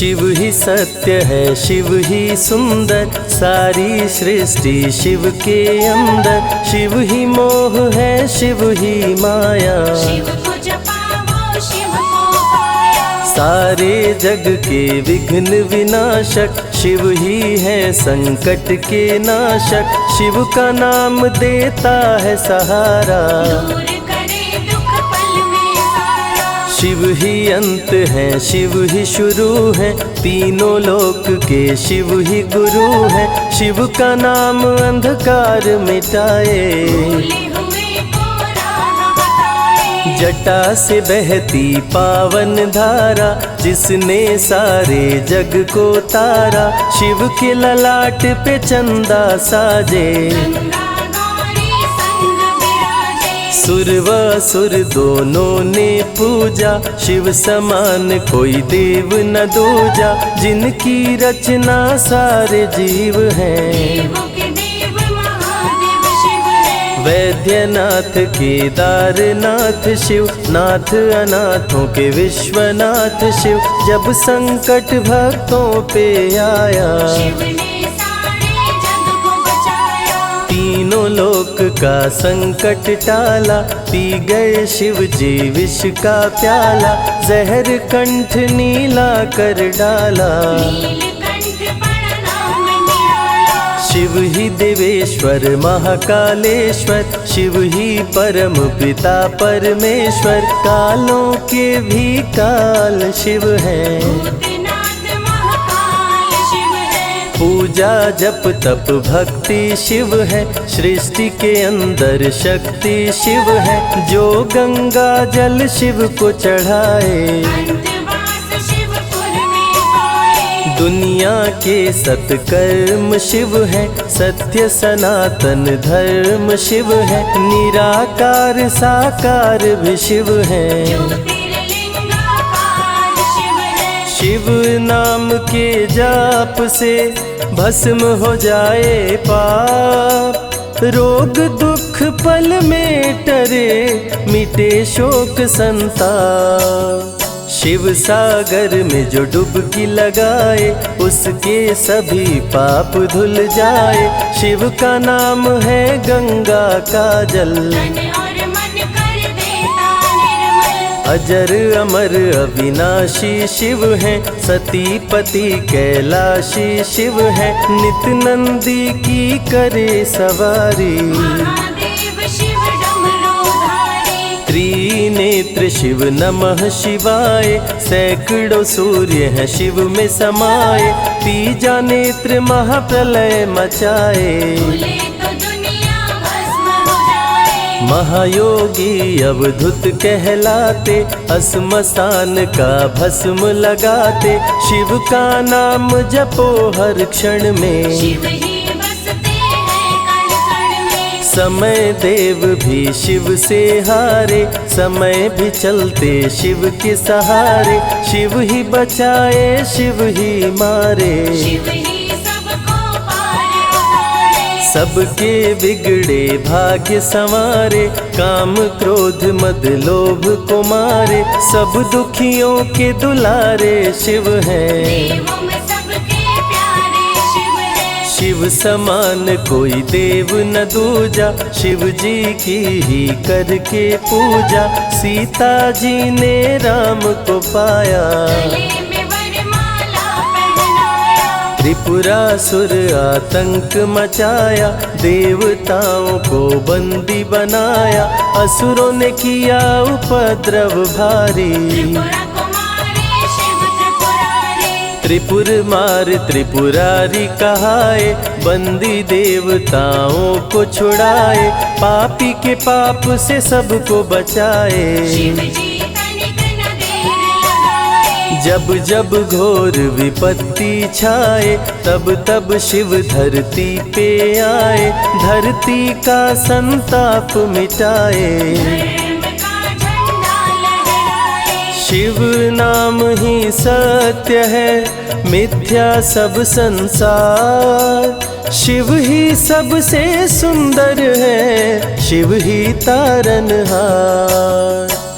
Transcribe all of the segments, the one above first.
शिव ही सत्य है, शिव ही सुंदर, सारी सृष्टि शिव के अंदर। शिव ही मोह है, शिव ही माया, शिव को जपाओ शिव को पाया। सारे जग के विघ्न विनाशक, शिव ही है संकट के नाशक। शिव का नाम देता है सहारा, दूर करे दुख पल में सारा। शिव ही अंत है, शिव ही शुरू है, तीनों लोक के शिव ही गुरु है। शिव का नाम अंधकार मिटाए, भूले हुए को राह बताए। जटा से बहती पावन धारा, जिसने सारे जग को तारा। शिव के ललाट पे चंदा साजे, गंगा गौरी संग विराजे। सुर व असुर दोनों ने पूजा, शिव समान कोई देव न दूजा। जिनकी रचना सारे जीव हैं, देवों के देव महादेव शिव है। वैद्यनाथ केदारनाथ शिव, नाथ अनाथों के विश्वनाथ शिव। जब संकट भक्तों पे आया, शिव ने सारे जग को बचाया। तीनों लोक का संकट टाला, पी गए शिव जी विष का प्याला। जहर कंठ नीला कर डाला, नीलकंठ बड़ा नाम निराला। शिव ही देवेश्वर महाकालेश्वर, शिव ही परम पिता परमेश्वर। कालों के भी काल शिव हैं, भूतनाथ महाकाल शिव है। पूजा जप तप भक्ति शिव है, सृष्टि के अंदर शक्ति शिव है। जो गंगा जल शिव को चढ़ाए, अंतवास शिवपुर में पाए। दुनिया के सत्कर्म शिव है, सत्य सनातन धर्म शिव है। निराकार साकार भी शिव है, ज्योतिर्लिंगाकार शिव है। शिव नाम के जाप से भस्म हो जाए पाप। रोग दुख पल में टरे, मिटे शोक संताप। शिव सागर में जो डुबकी लगाए, उसके सभी पाप धुल जाए। शिव का नाम है गंगा का जल, तन और मन कर देता निर्मल। अजर अमर अविनाशी शिव है, सती पति कैलाशी शिव है। नित नंदी की करे सवारी, महादेव शिव डमरूधारी। त्रिनेत्र शिव नमः शिवाय। सैकड़ों सूर्य हैं शिव में समाये, तीजा नेत्र महाप्रलय मचाए। भूले तो दुनिया भस्म हो जाए। महायोगी अवधूत कहलाते, अस्मशान का भस्म लगाते। शिव का नाम जपो हर क्षण में, शिव ही बसते हैं कण कण में। समय देव भी शिव से हारे, समय भी चलते शिव के सहारे। शिव ही बचाए शिव ही मारे, शिव ही सबको पार उतारे। सबके बिगड़े भाग्य संवारे। काम क्रोध मद लोभ को मारे, सब दुखियों के दुलारे शिव हैं। देवों में सबके प्यारे शिव है। शिव समान कोई देव न दूजा, शिव जी की ही करके पूजा। सीता जी ने राम को पाया, गले में वरमाला पहनाया। त्रिपुरासुर आतंक मचाया, देवताओं को बंदी बनाया। असुरों ने किया उपद्रव भारी, त्रिपुरा कुमारी शिव त्रिपुरारी। त्रिपुर मार त्रिपुरारी कहाए, बंदी देवताओं को छुड़ाए। पापी के पाप से सबको बचाए, शिव जी तनिक न देर लगाए। जब जब घोर विपत्ति छाए, तब तब शिव धरती पे आए। धरती का संताप मिटाए, धर्म का झंडा लहराए। शिव नाम ही सत्य है, मिथ्या सब संसार। शिव ही सबसे सुंदर है, शिव ही तारनहार।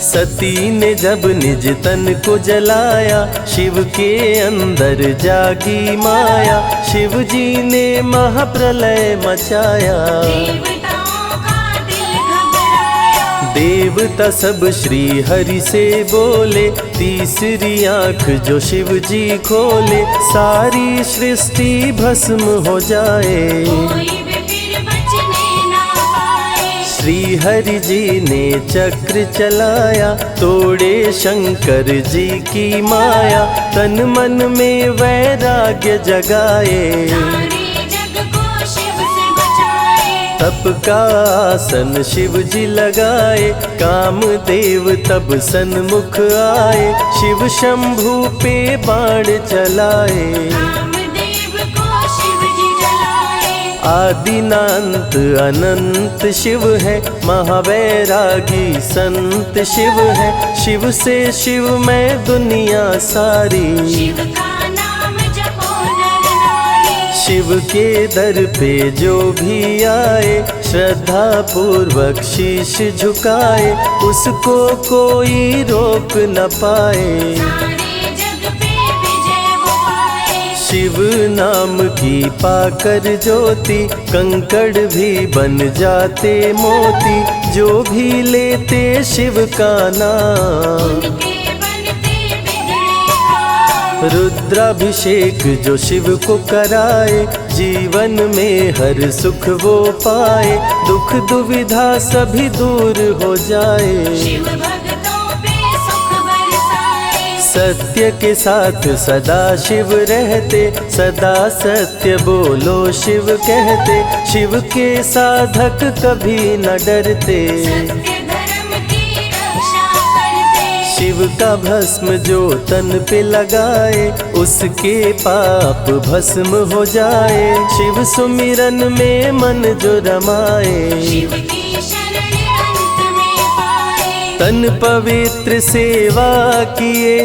सती ने जब निज तन को जलाया, शिव के अंदर जागी माया, शिव जी ने महाप्रलय मचाया। देवताओं का दिल घबराया, देवता सब श्री हरि से बोले, तीसरी आंख जो शिव जी खोले, सारी सृष्टि भस्म हो जाए। कोई भी फिर बचने ना पाए। श्री हरि जी ने चक्र चलाया, तोड़े शंकर जी की माया, तन मन में वैराग्य जगाए। सारे जग को शिव से बचाए। तप का आसन शिव जी लगाए, कामदेव तब सन्मुख आए, शिव शंभू पे बाण चलाए। कामदेव को शिव जी जलाए। आदिनांत अनंत शिव है, महावैरागी संत शिव है, शिव से शिव में दुनिया सारी। शिव का नाम जपो नर नारी। शिव के दर पे जो भी आए, श्रद्धा पूर्वक शीश झुकाए, उसको कोई रोक न पाए। सारे जग पे विजय वो पाए। शिव नाम की पाकर ज्योति, कंकड़ भी बन जाते मोती, जो भी लेते शिव का नाम। उनके बनते बिगड़े काम। रुद्राभिषेक जो शिव को कराए, जीवन में हर सुख वो पाए, दुख दुविधा सभी दूर हो जाए। शिव भक्तों पे सुख बरसाए। सत्य के साथ सदा शिव रहते, सदा सत्य बोलो शिव कहते, शिव के साधक कभी न डरते। सत्य धर्म की रक्षा करते। शिव का भस्म जो तन पे लगाए, उसके पाप भस्म हो जाए। शिव सुमिरन में मन जो रमाए, शिव की शरण अंत में पाए। तन पवित्र सेवा किए,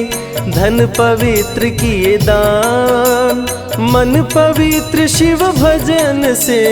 धन पवित्र किए दान, मन पवित्र शिव भजन से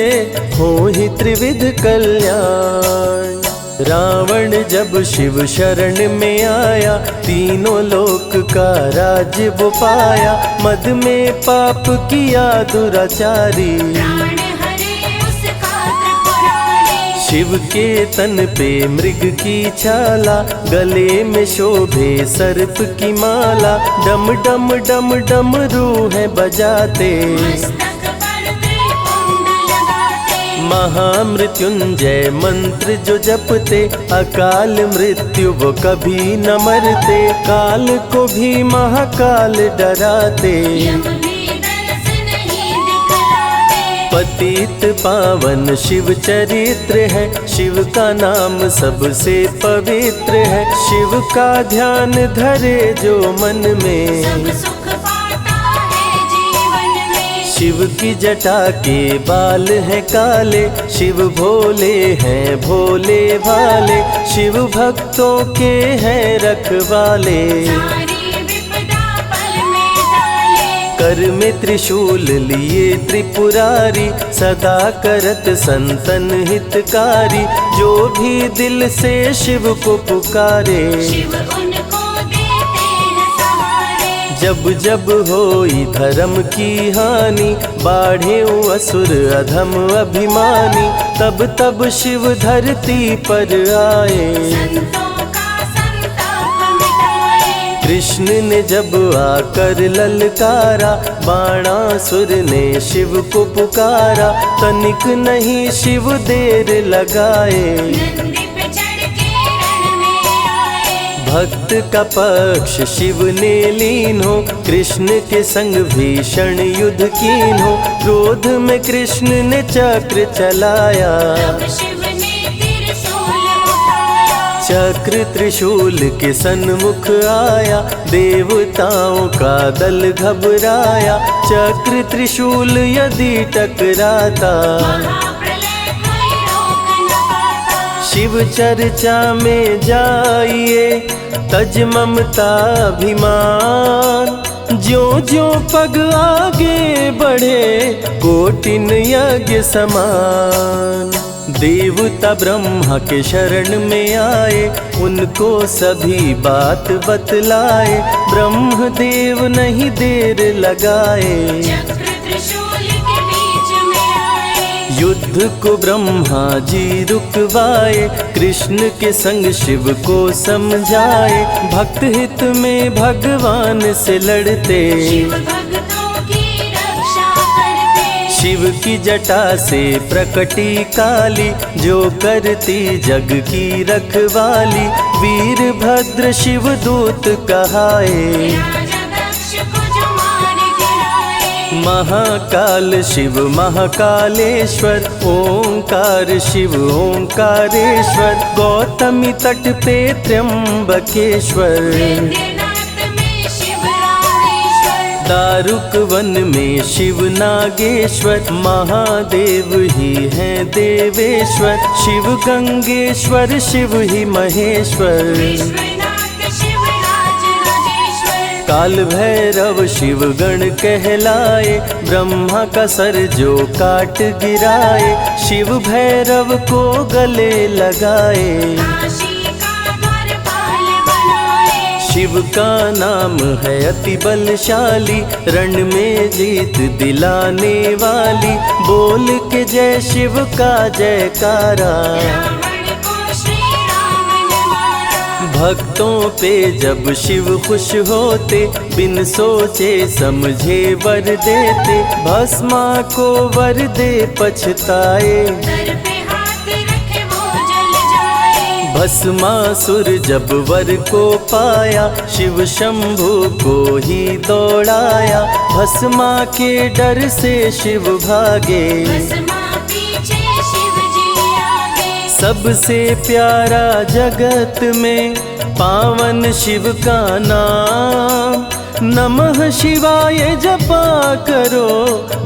हो ही त्रिविध कल्याण। रावण जब शिव शरण में आया, तीनों लोक का राज वो पाया, मद में पाप किया दुराचारी। प्राण हरे उसका त्रिपुरारी। शिव के तन पे मृग की छाला, गले में शोभे सर्प की माला, डम डम डम डम रूह बजाते। मस्तक पर त्रिपुंड लगाते। महामृत्युंजय मंत्र जो जपते, अकाल मृत्यु वो कभी न मरते, काल को भी महाकाल डराते। यम भी दरस नहीं दिखलाते। पतित पावन शिव चरित्र है, शिव का नाम सबसे पवित्र है, शिव का ध्यान धरे जो मन में, सब सुख पाता है जीवन में। शिव की जटा के बाल हैं काले, शिव भोले हैं भोले भाले, शिव भक्तों के हैं रखवाले। सारी विपदा पल में टाले। कर में त्रिशूल लिए त्रिपुरारी, सदा करत संतन हितकारी, जो भी दिल से शिव को पुकारे। शिव उनको देते हैं सहारे। जब जब होई धर्म की हानि, बाढ़े असुर अधम अभिमानी, तब तब शिव धरती पर आए। संतों का संताप मिटाए। कृष्ण ने जब आकर ललकारा, बाणासुर ने शिव को पुकारा, तनिक नहीं शिव देर लगाए। नंदी पे चढ़ के रण में आए। भक्त का पक्ष शिव ने लीन हो, कृष्ण के संग भीषण युद्ध कीन हो, क्रोध में कृष्ण ने चक्र चलाया। तब शिव ने त्रिशूल उठाया। चक्र त्रिशूल के सन्मुख आया, देवताओं का दल घबराया, चक्र त्रिशूल यदि टकराता, महाप्रलय कोई रोक न पाता। शिव चर्चा में जाइए, तज ममता अभिमान, ज्यों ज्यों पग आगे बढ़े, कोटिन यज्ञ समान। देवता ब्रह्मा के शरण में आए, उनको सभी बात बतलाए। ब्रह्मदेव नहीं देर लगाए, चक्र त्रिशूल के बीच में आए। युद्ध को ब्रह्मा जी रुकवाए, कृष्ण के संग शिव को समझाए। भक्त हित में भगवान से लड़ते, शिव भक्तों की रक्षा करते। शिव की जटा से प्रकटी काली, जो करती जग की रखवाली। वीरभद्र शिव दूत कहाए, राजा दक्ष को जो मार गिराए। महाकाल शिव महाकालेश्वर, ओंकार शिव ओंकारेश्वर। गौतमी तट पे त्र्यंबकेश्वर, वैद्यनाथ में शिव रामेश्वर। दारुक वन में शिव नागेश्वर। महादेव ही हैं देवेश्वर, शिव गंगेश्वर शिव ही महेश्वर। विश्वनाथ शिव राज राजेश्वर। काल भैरव शिव गण कहलाए, ब्रह्मा का सर जो काट गिराए। शिव भैरव को गले लगाए, काशी का द्वारपाल बनाए। शिव का नाम है अति बलशाली, रण में जीत दिलाने वाली। बोल के जय शिव का जयकारा, रावण को श्री राम ने मारा। भक्तों पे जब शिव खुश होते, बिन सोचे समझे वर देते। भस्मा को वर दे पछताए, सर पे हाथ रखे वो जल जाए। भस्मासुर जब वर को पाया, शिव शंभु को ही दौड़ाया। भस्मा के डर से शिव भागे, भस्मा पीछे शिव जी आगे। सबसे प्यारा जगत में पावन शिव का नाम। नमः शिवाय जपा करो,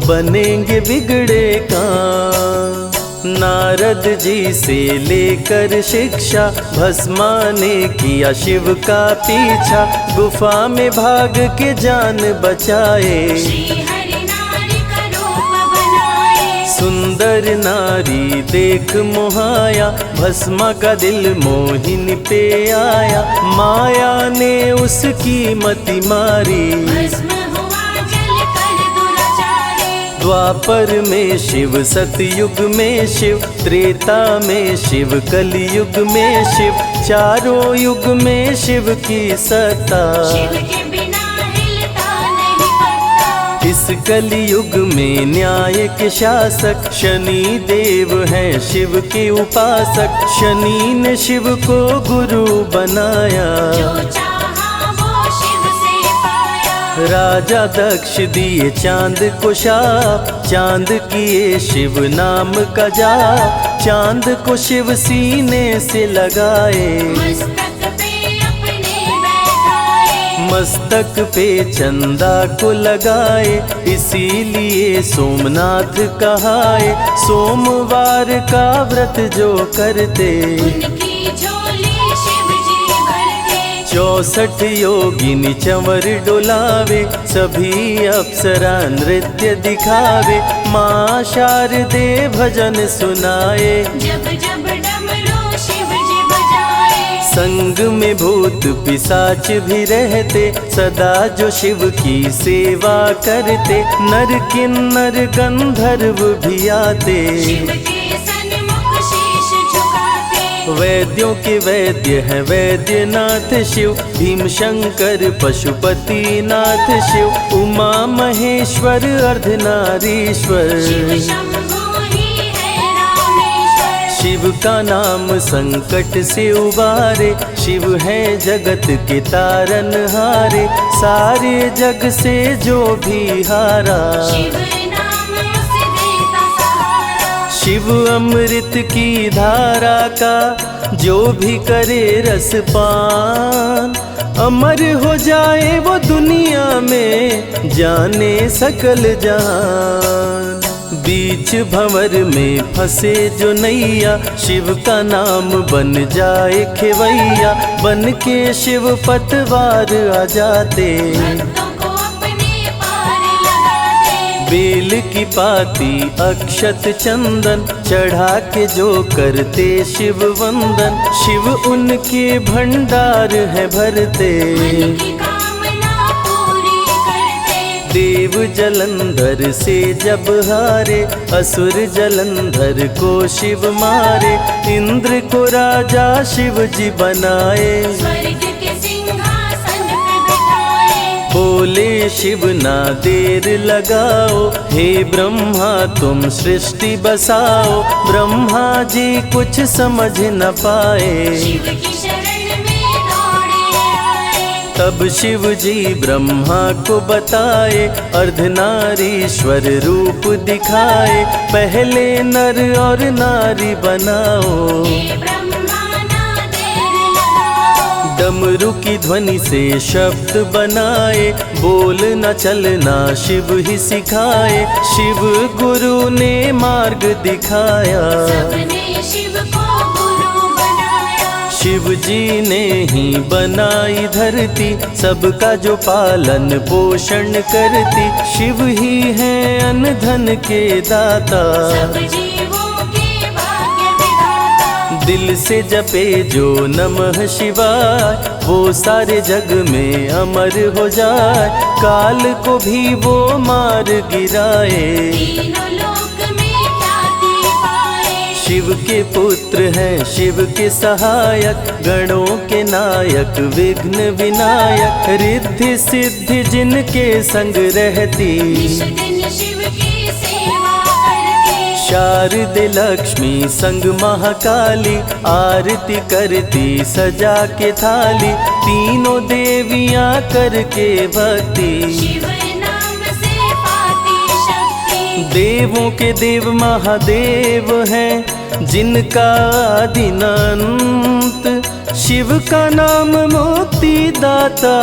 बनेंगे बिगड़े काम। नारद जी से लेकर शिक्षा, भस्मा ने किया शिव का पीछा। गुफा में भाग के जान बचाए, श्री हरि नारी का रूप बनाए। सुंदर नारी देख मोहाया, भस्मा का दिल मोहिनी पे आया। माया ने उसकी मति मारी, भस्म हुआ जल कर दुराचारी। द्वापर में शिव सतयुग में शिव, त्रेता में शिव कलयुग में शिव। चारों युग में शिव की सत्ता, शिव के बिना हिलता नहीं पत्ता। इस कलयुग में न्याय के शासक, शनि देव हैं शिव के उपासक। शनि ने शिव को गुरु बनाया, जो चाहा वो शिव से पाया। राजा दक्ष दिए चांद को शाप, चांद किए शिव नाम का जाप। चांद को शिव सीने से लगाए, मस्तक पे अपने बैठाए। मस्तक पे चंदा को लगाए। इसीलिए सोमनाथ कहाए, सोमवार का व्रत जो करते। उनकी झोली शिव जी भरते। 64 योगिनी चंवर डोलावे, सभी अप्सरा नृत्य दिखावे। माँ शारदे भजन सुनाए, जब जब डमरू शिव जी बजाए। संग में भूत पिशाच भी रहते, सदा जो शिव की सेवा करते। नर किन्नर गंधर्व भी आते, शिव के सन्मुख शीश झुकाते। वैद्यों के वैद्य है वैद्यनाथ शिव। भीम शंकर पशुपति नाथ शिव। उमा महेश्वर अर्धनारीश्वर, शिव शंभु ही है रामेश्वर। शिव का नाम संकट से उबारे। शिव है जगत के तारनहारे, सारे जग से जो भी हारा। शिव नाम उसे देता सहारा। शिव अमृत की धारा का जो भी करे रसपान, अमर हो जाए वो दुनिया में, जाने सकल जहान। बीच भंवर में फंसे जो नैया, शिव का नाम बन जाए खेवैया। बन के शिव पतवार आ जाते, भक्तों को अपने पार लगाते। बेल की पाती अक्षत चंदन चढ़ा के जो करते शिव वंदन, शिव उनके भंडार है भरते। मन की कामना पूरी करते। देव जलंधर से जब हारे, असुर जलंधर को शिव मारे। इंद्र को राजा शिव जी बनाए, स्वर्ग के सिंहासन पे बिठाए। बोले शिव ना देर लगाओ, हे ब्रह्मा तुम सृष्टि बसाओ। ब्रह्मा जी कुछ समझ न पाए, शिव की शरण में दौड़े आए। तब शिव जी ब्रह्मा को बताए, अर्धनारीश्वर रूप दिखाए। पहले नर और नारी बनाओ, हे ब्रह्मा ना देर लगाओ। डमरू की ध्वनि से शब्द बनाए, बोलना चलना शिव ही सिखाए। शिव गुरु ने मार्ग दिखाया, सबने शिव को गुरु बनाया। शिव जी ने ही बनाई धरती, सबका जो पालन पोषण करती। शिव ही है अन्न धन के दाता, सब जीवों के भाग्य विधाता। दिल से जपे जो नमः शिवाय, वो सारे जग में अमर हो जाए। काल को भी वो मार गिराए, तीनों लोक में ख्याति पाए। शिव के पुत्र हैं शिव के सहायक, गणों के नायक विघ्न विनायक। रिद्धि सिद्धि जिनके संग रहती, निश दिन शिव की सेवा करते। शारदे लक्ष्मी संग महाकाली, आरती करती सजा के थाली। तीनों देवियां करके भक्ति, शिव नाम से पाती शक्ति। देवों के देव महादेव हैं, जिनका आदि न अंत। शिव का नाम मुक्ति दाता,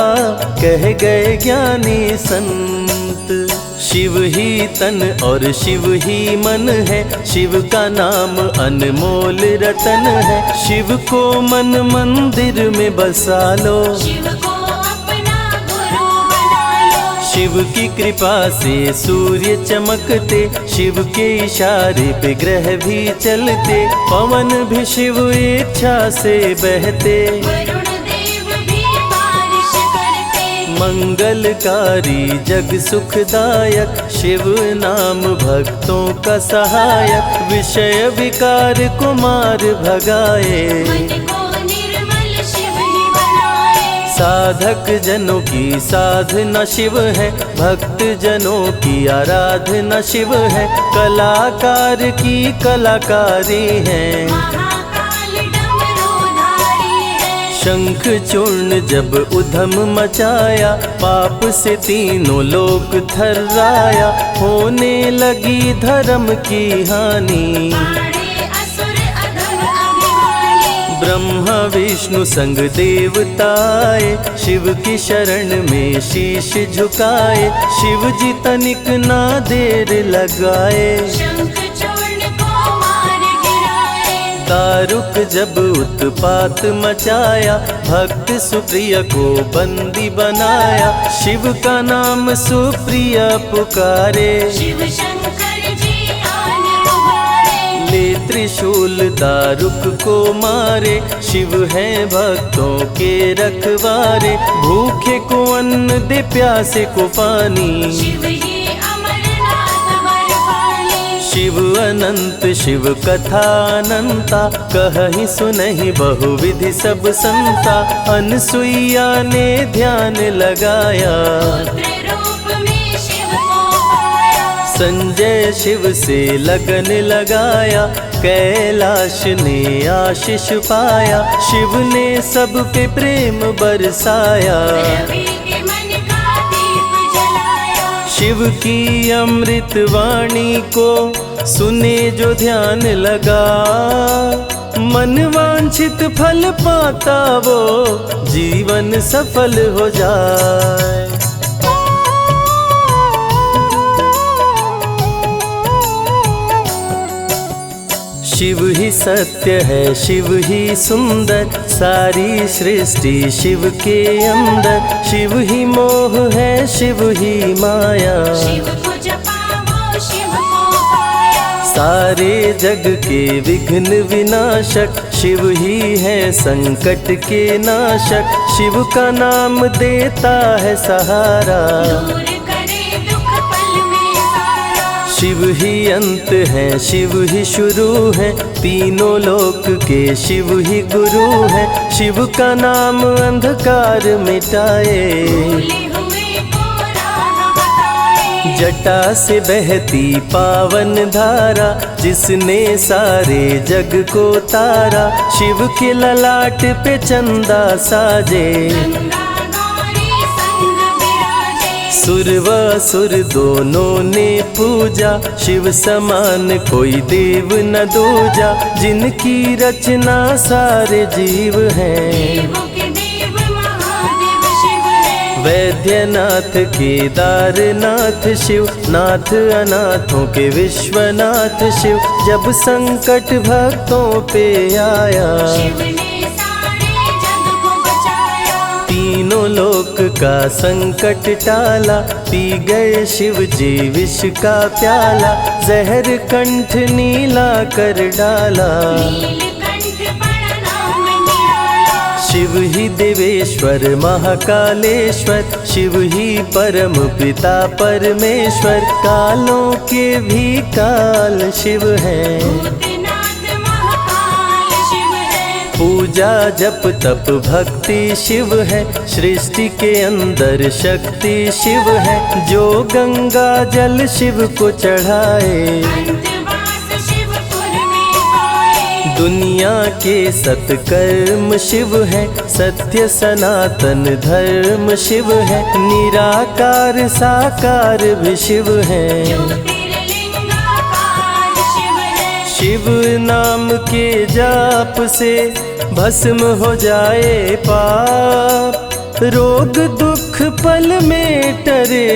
कह गए ज्ञानी संत। शिव ही तन और शिव ही मन है, शिव का नाम अनमोल रतन है। शिव को मन मंदिर में बसा लो, शिव को अपना गुरु बना लो। शिव की कृपा से सूर्य चमकते, शिव के इशारे पे ग्रह भी चलते। पवन भी शिव इच्छा से बहते, वरुण देव भी बारिश करते। मंगलकारी जग सुखदायक, शिव नाम भक्तों का सहायक। विषय विकार को मार भगाए, मन को निर्मल शिव ही बनाए। साधक जनों की साधना शिव है, भक्त जनों की आराधना शिव है। कलाकार की कलाकारी है, महाकाल डमरूधारी है। शंख चूर्ण जब उधम मचाया, पाप से तीनों लोक थर्राया। होने लगी धर्म की हानि, बाड़े असुर अधम अभिमानी। ब्रह्मा विष्णु संग देवताए, शिव की शरण में शीश झुकाए। शिव जी तनिक ना देर लगाए, शंख चूर्ण को मार गिराए। दारुक जब उत्पात मचाया, भक्त सुप्रिय को बंदी बनाया। शिव का नाम सुप्रिय पुकारे, शिव शंकर जी आन उबारे। ले त्रिशूल दारुक को मारे। शिव है भक्तों के रखवारे, भूखे को अन्न दे प्यासे को पानी। शिव ही अमरनाथ वर पानी। शिव अनंत शिव कथा अनंता, कहीं सुनहि बहुविधि सब संता। अनसुईया ने ध्यान लगाया, पुत्र रूप में शिव को पाया। संजय शिव से लगन लगाया। कैलाश ने आशीष पाया, शिव ने सब पे प्रेम बरसाया। रवि के मन का दीप जलाया। शिव की अमृत वाणी को सुने जो ध्यान लगा, मन वांछित फल पाता वो जीवन सफल हो जाए। शिव ही सत्य है, शिव ही सुंदर, सारी सृष्टि शिव के अंदर। शिव ही मोह है, शिव ही माया, शिव को जपा सारे जग के विघ्न विनाशक शिव ही है संकट के नाशक। शिव का नाम देता है सहारा, दूर करे दुख पल में सारा। शिव ही अंत है शिव ही शुरू है, तीनों लोक के शिव ही गुरु है। शिव का नाम अंधकार मिटाए, भूले हुए को राह बताए। जटा से बहती पावन धारा, जिसने सारे जग को तारा। शिव के ललाट पे चंदा साजे, गंगा गौरी संग विराजे। सुर व असुर दोनों ने पूजा, शिव समान कोई देव न दूजा। जिनकी रचना सारे जीव हैं, देवों के देव महादेव शिव है। वैद्यनाथ केदारनाथ शिव, नाथ अनाथों के विश्वनाथ शिव। जब संकट भक्तों पे आया, शिव ने सारे जग को बचाया। तीनों लोक का संकट टाला। पी गए शिव जी विष का प्याला, जहर कंठ नीला कर डाला। नीलकंठ बड़ा नाम निराला। शिव ही देवेश्वर महाकालेश्वर, शिव ही परम पिता परमेश्वर। कालों के भी काल शिव हैं, भूतनाथ महाकाल शिव है। पूजा जप तप भक्ति शिव है। सृष्टि के अंदर शक्ति शिव है, जो गंगा जल शिव को चढ़ाए। अंतवास शिवपुर में पाए। दुनिया के सत्कर्म शिव है, सत्य सनातन धर्म शिव है। निराकार साकार भी शिव है, ज्योतिर्लिंगाकार शिव है। शिव नाम के जाप से भस्म हो जाए पाप। रोग दुख पल में टरे,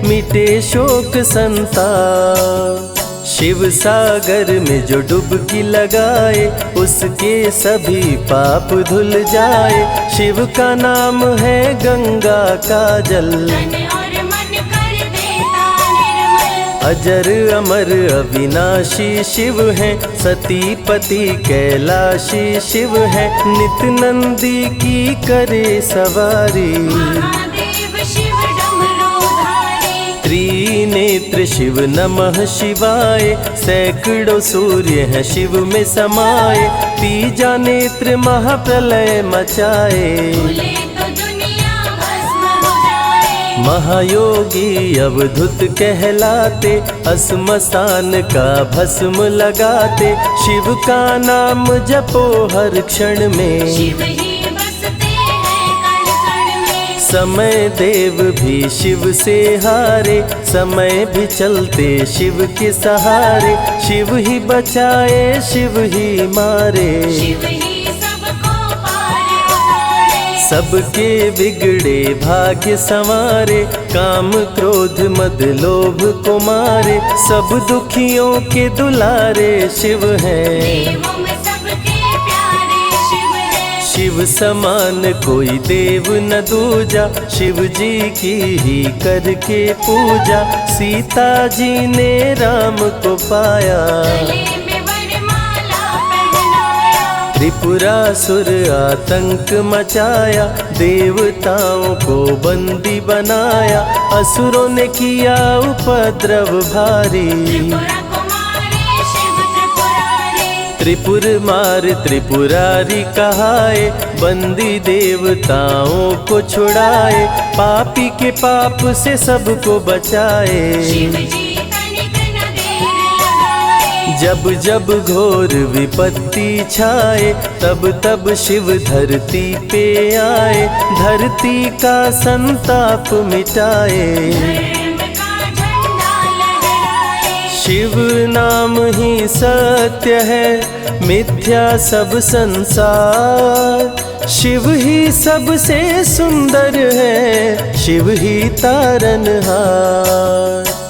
मिटे शोक संताप। शिव सागर में जो डुबकी लगाए, उसके सभी पाप धुल जाए। शिव का नाम है गंगा का जल, तन और मन कर देता निर्मल। अजर अमर अविनाशी शिव है। सतीपति कैलाशी शिव है, नित नंदी की करे सवारी। महादेव शिव डमरूधारी। त्रिनेत्र शिव नमः शिवाय, सैकड़ों सूर्य हैं शिव में समाये। तीजा नेत्र महाप्रलय मचाए, भूले तो दुनिया भस्म हो जाए। महायोगी अवधूत कहलाते, अस्मशान का भस्म लगाते। शिव का नाम जपो हर क्षण में, शिव ही बसते हैं कण कण में। समय देव भी शिव से हारे, समय भी चलते शिव के सहारे। शिव ही बचाए शिव ही मारे, शिव ही सबको पार उतारे। सबके बिगड़े भाग्य संवारे। काम क्रोध मद लोभ को मारे, सब दुखियों के दुलारे शिव हैं। देवों में सबके प्यारे शिव है। शिव समान कोई देव न दूजा, शिव जी की ही करके पूजा। सीता जी ने राम को पाया, गले में वरमाला पहनाया। त्रिपुरासुर आतंक मचाया। देवताओं को बंदी बनाया, असुरों ने किया उपद्रव भारी। त्रिपुरा कुमारी शिव त्रिपुरारी। त्रिपुर मार त्रिपुरारी कहाए, बंदी देवताओं को छुड़ाए। पापी के पाप से सबको बचाए, शिव जी तनिक न देर लगाए। जब जब घोर विपत्ति छाए, तब तब शिव धरती पे आए। धरती का संताप मिटाए, धर्म का झंडा लहराए। शिव नाम ही सत्य है, मिथ्या सब संसार। शिव ही सबसे सुंदर है, शिव ही तारनहार।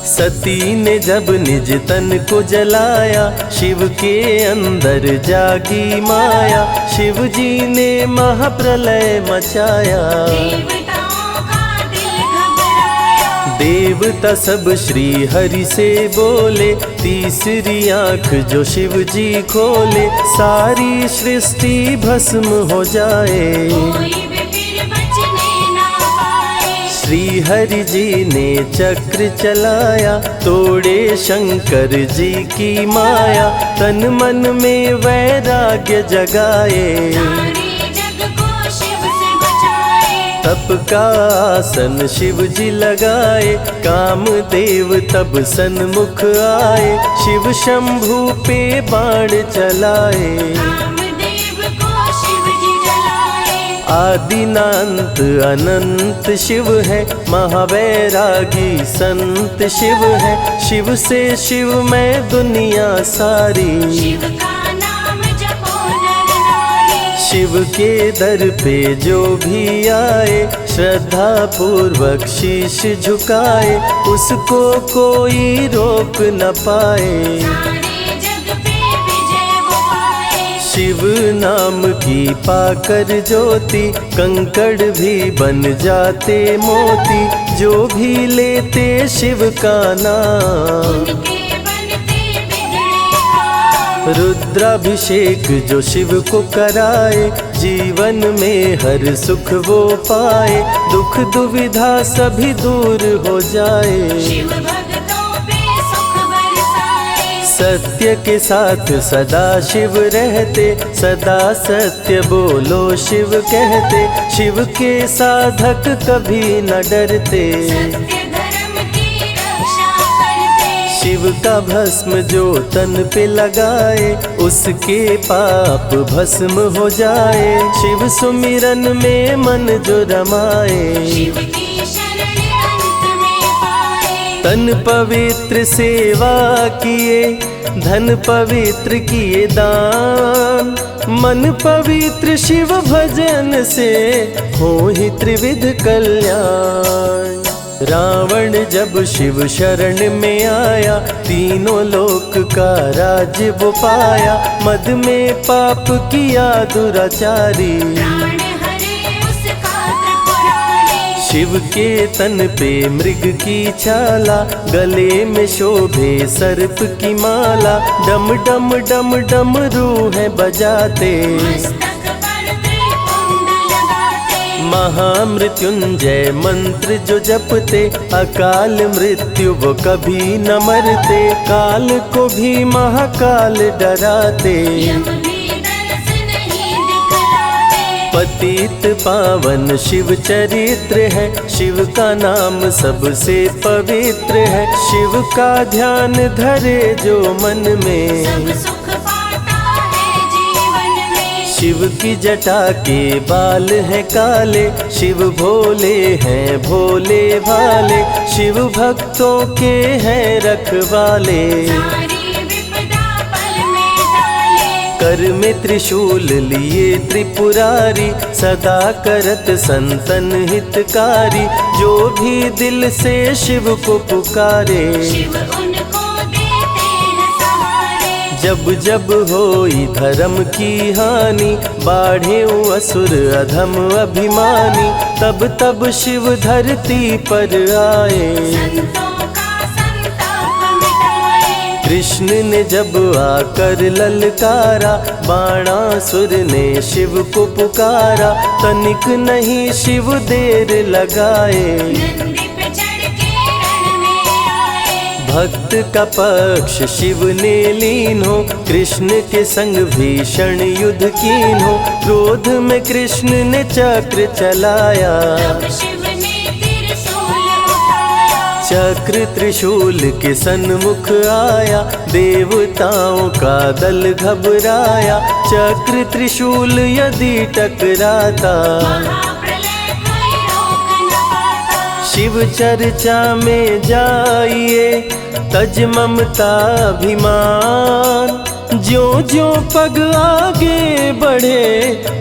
सती ने जब निज तन को जलाया, शिव के अंदर जागी माया। शिव जी ने महाप्रलय मचाया, देवताओं का दिल घबराया। देवता सब श्री हरि से बोले, तीसरी आंख जो शिव जी खोले, सारी सृष्टि भस्म हो जाए। कोई भी फिर बचने ना पाए। श्री हरि जी ने चक्र चलाया, तोड़े शंकर जी की माया, तन मन में वैराग्य जगाए। सारे जग को शिव से बचाए। तप का आसन शिव जी लगाए, कामदेव तब सन्मुख आए, शिव शंभू पे बाण चलाए। कामदेव को शिव जी जलाए। आदिनांत अनंत शिव है, महावैरागी संत शिव है, शिव से शिव में दुनिया सारी। शिव का नाम जपो नर नारी। शिव के दर पे जो भी आए, श्रद्धा पूर्वक शीश झुकाए, उसको कोई रोक न पाए। सारे जग पे विजय वो पाए। शिव नाम की पाकर ज्योति, कंकड़ भी बन जाते मोती, जो भी लेते शिव का नाम। उनके बनते बिगड़े काम। रुद्राभिषेक जो शिव को कराए, जीवन में हर सुख वो पाए, दुख दुविधा सभी दूर हो जाए। शिव भक्तों पे सुख बरसाए। सत्य के साथ सदा शिव रहते, सदा सत्य बोलो शिव कहते, शिव के साधक कभी न डरते। सत्य धर्म की रक्षा करते। शिव का भस्म जो तन पे लगाए, उसके पाप भस्म हो जाए। शिव सुमिरन में मन जो रमाए, शिव की शरण अंत में पाए। तन पवित्र सेवा किए, धन पवित्र किए दान, मन पवित्र शिव भजन से हो ही त्रिविध कल्याण। रावण जब शिव शरण में आया, तीनों लोक का राज्य वो पाया, मद में पाप किया दुराचारी। प्राण हरे उसका त्रिपुरारी। शिव के तन पे मृग की छाला, गले में शोभे सर्प की माला, डम डम डम डम रूहें बजाते। मस्तक पर त्रिपुंड लगाते। महामृत्युंजय मंत्र जो जपते, अकाल मृत्यु वो कभी न मरते, काल को भी महाकाल डराते। यम भी दरस नहीं दिखलाते। पतित पावन शिव चरित्र है, शिव का नाम सबसे पवित्र है, शिव का ध्यान धरे जो मन में, सब सुख पाता है जीवन में। शिव की जटा के बाल हैं काले, शिव भोले हैं भोले भाले, शिव भक्तों के हैं रखवाले। सारी विपदा पल में टाले। कर में त्रिशूल लिए त्रिपुरारी, सदा करत संतन हितकारी, जो भी दिल से शिव को पुकारे। शिव उनको देते हैं सहारे। जब जब होई धर्म की हानि, बाढ़े असुर अधम अभिमानी, तब तब शिव धरती पर आए। संतों का संताप मिटाए। कृष्ण ने जब आकर ललकारा, बाणासुर ने शिव को पुकारा, तनिक नहीं शिव देर लगाए। नंदी पे चढ़ के रण में आए। भक्त का पक्ष शिव ने लीन हो, कृष्ण के संग भीषण युद्ध कीन हो, क्रोध में कृष्ण ने चक्र चलाया। तब शिव ने त्रिशूल उठाया। चक्र त्रिशूल के सन्मुख आया, देवताओं का दल घबराया, चक्र त्रिशूल यदि टकराता, महाप्रलय कोई रोक न पाता। शिव चर्चा में जाइए, तज ममता अभिमान, ज्यों ज्यों पग आगे बढ़े,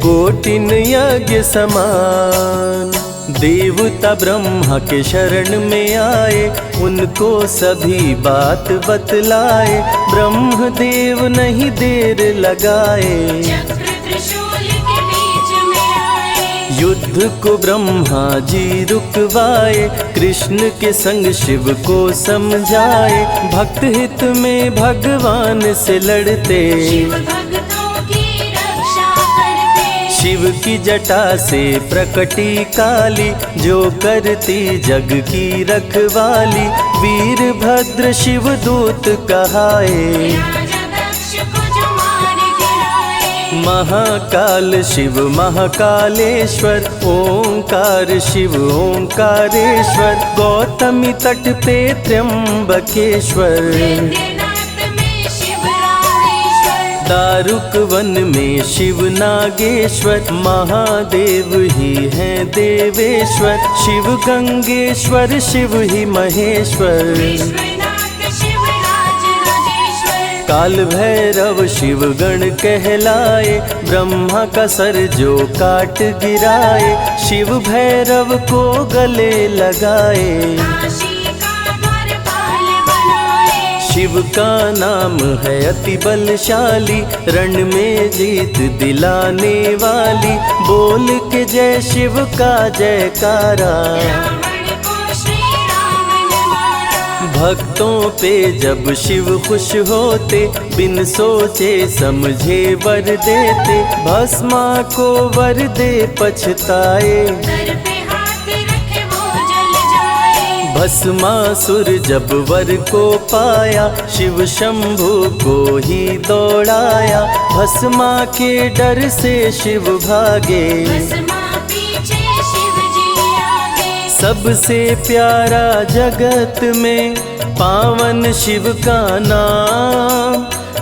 कोटिन यज्ञ समान। देवता ब्रह्मा के शरण में आए, उनको सभी बात बतलाए, ब्रह्मदेव नहीं देर लगाए। चक्र त्रिशूल के बीच में आए। युद्ध को ब्रह्मा जी रुकवाए, कृष्ण के संग शिव को समझाए। भक्त हित में भगवान से लड़ते, शिव भक्तों की रक्षा करते। शिव की जटा से प्रकटी काली, जो करती जग की रखवाली। वीरभद्र शिव दूत कहाए, राजा दक्ष को जो मार गिराए। महाकाल शिव महाकालेश्वर, ओंकार शिव ओंकारेश्वर। गौतमी तट पे त्र्यंबकेश्वर, वैद्यनाथ में शिव रामेश्वर। दारुक वन में शिव नागेश्वर। महादेव ही हैं देवेश्वर, शिव गंगेश्वर शिव ही महेश्वर। विश्वनाथ शिव राजराजेश्वर। काल भैरव शिव गण कहलाए, ब्रह्मा का सर जो काट गिराए। शिव भैरव को गले लगाए, काशी का द्वारपाल बनाए। शिव का नाम है अति बलशाली, रण में जीत दिलाने वाली। बोल के जय शिव का जयकारा, रावण को श्री राम ने मारा। भक्तों पे जब शिव खुश होते, बिन सोचे समझे वर देते। भस्मा को वर दे पछताए, सर पे हाथ रखे वो जल जाए। भस्मासुर जब वर को पाया, शिव शंभु को ही दौड़ाया। भस्मा के डर से शिव भागे, भस्मा पीछे शिव जी आगे। सबसे प्यारा जगत में पावन शिव का नाम।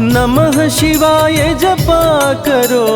नमः शिवाय जपा करो,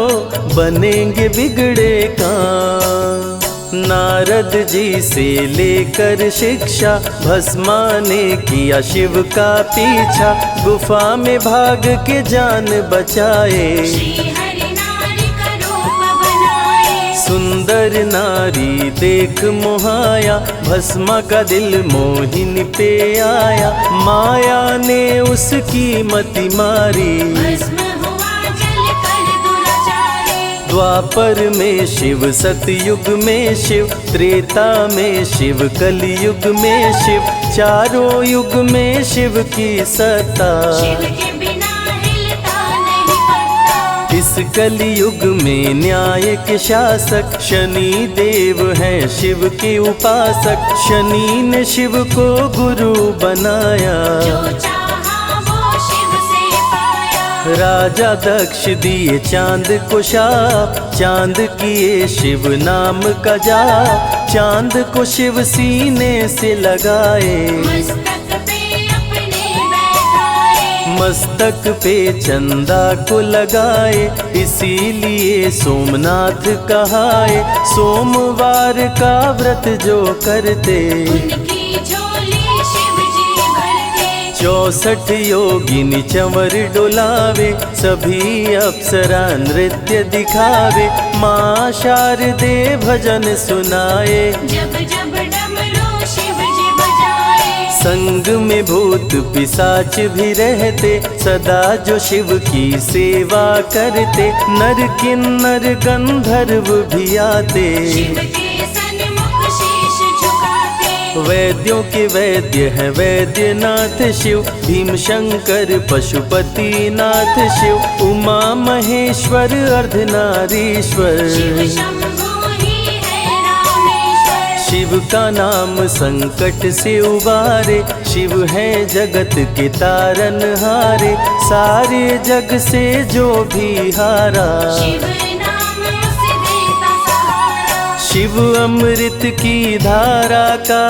बनेंगे बिगड़े काम। नारद जी से लेकर शिक्षा, भस्मा ने किया शिव का पीछा। गुफा में भाग के जान बचाए, श्री हरि नारी का रूप बनाए। सुंदर नारी देख मोहाया, भस्मा का दिल मोहिनी पे आया। माया ने उसकी मति मारी, भस्म हुआ जल कर दुराचारी। द्वापर में शिव सतयुग में शिव, त्रेता में शिव कलयुग में शिव। चारों युग में शिव की सत्ता, शिव के बिना हिलता नहीं पत्ता। इस कलयुग में न्याय के शासक, शनि देव हैं शिव के उपासक। शनि ने शिव को गुरु बनाया, जो चाहा वो शिव से पाया। राजा दक्ष दिए चांद को शाप, चांद किए शिव नाम का जाप। चांद को शिव सीने से लगाए, मस्तक पे अपने बैठाए। मस्तक पे चंदा को लगाए। इसीलिए सोमनाथ कहाए, सोमवार का व्रत जो करते। उनकी झोली शिव जी भरते। 64 योगिनी चंवर डोलावे, सभी अप्सरा नृत्य दिखावे। माँ शारदे भजन सुनाए, जब जब डमरू शिव जी बजाए। संग में भूत पिशाच भी रहते, सदा जो शिव की सेवा करते। नर किन्नर गंधर्व भी आते, शिव के सन्मुख शीश झुकाते। वैद्यों के वैद्य है वैद्यनाथ शिव। भीम शंकर पशुपति नाथ शिव। उमा महेश्वर अर्धनारीश्वर, शिव शंभु ही है रामेश्वर। शिव का नाम संकट से उबारे। शिव है जगत के तारनहारे, सारे जग से जो भी हारा। शिव नाम उसे देता सहारा। शिव अमृत की धारा का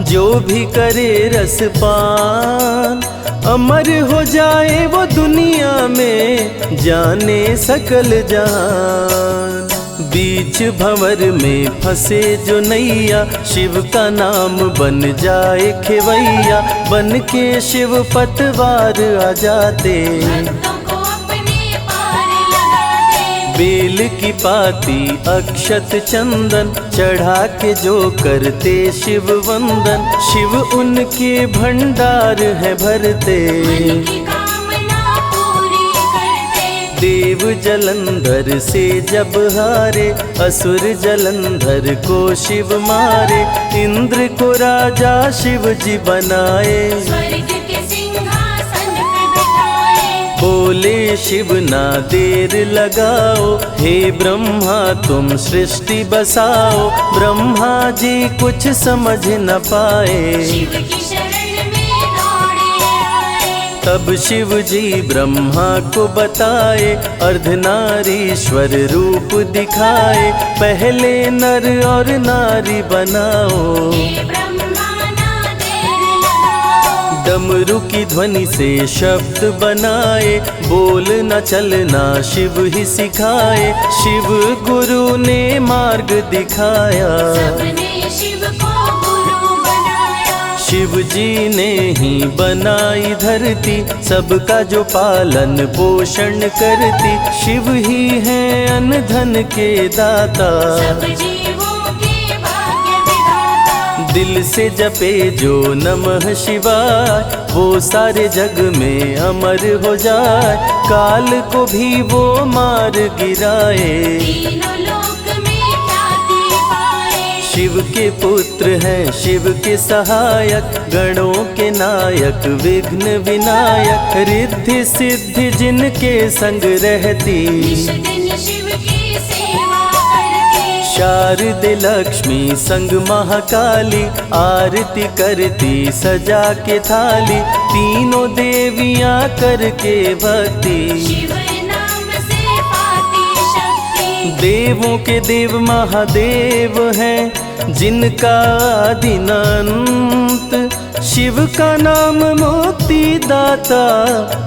जो भी करे रसपान, अमर हो जाए वो दुनिया में, जाने सकल जहान। बीच भंवर में फंसे जो नैया, शिव का नाम बन जाए खेवैया। बन के शिव पतवार आ जाते, भक्तों को अपने पार लगाते। बेल की पाती अक्षत चंदन, चढ़ा के जो करते शिव वंदन। शिव उनके भंडार है भरते, मन की कामना पूरी करते। देव जलंधर से जब हारे, असुर जलंधर को शिव मारे। इंद्र को राजा शिव जी बनाए, स्वर्ग के सिंहासन पे बिठाए। बोले शिव ना देर लगाओ, हे ब्रह्मा तुम सृष्टि बसाओ। ब्रह्मा जी कुछ समझ न पाए, शिव की शरण में दौड़े आए। तब शिव जी ब्रह्मा को बताए, अर्धनारीश्वर रूप दिखाए। पहले नर और नारी बनाओ, हे ब्रह्मा ना देर लगाओ। डमरू की ध्वनि से शब्द बनाए, बोलना चलना शिव ही सिखाए। शिव गुरु ने मार्ग दिखाया, सबने शिव को गुरु बनाया। शिव जी ने ही बनाई धरती, सबका जो पालन पोषण करती। शिव ही है अन्न धन के दाता, सब जीवों के भाग्य विधाता। दिल से जपे जो नमः शिवाय, वो सारे जग में अमर हो जाए। काल को भी वो मार गिराए, तीनों लोक में ख्याति पाए। शिव के पुत्र हैं शिव के सहायक, गणों के नायक विघ्न विनायक। रिद्धि सिद्धि जिनके संग रहती, निश दिन शिव की सेवा करती। शारदे लक्ष्मी संग महाकाली, आरती करती सजा के थाली। तीनों देवियां करके भक्ति, शिव नाम से पाती शक्ति। देवों के देव महादेव हैं, जिनका आदि न अंत। शिव का नाम मुक्ति दाता,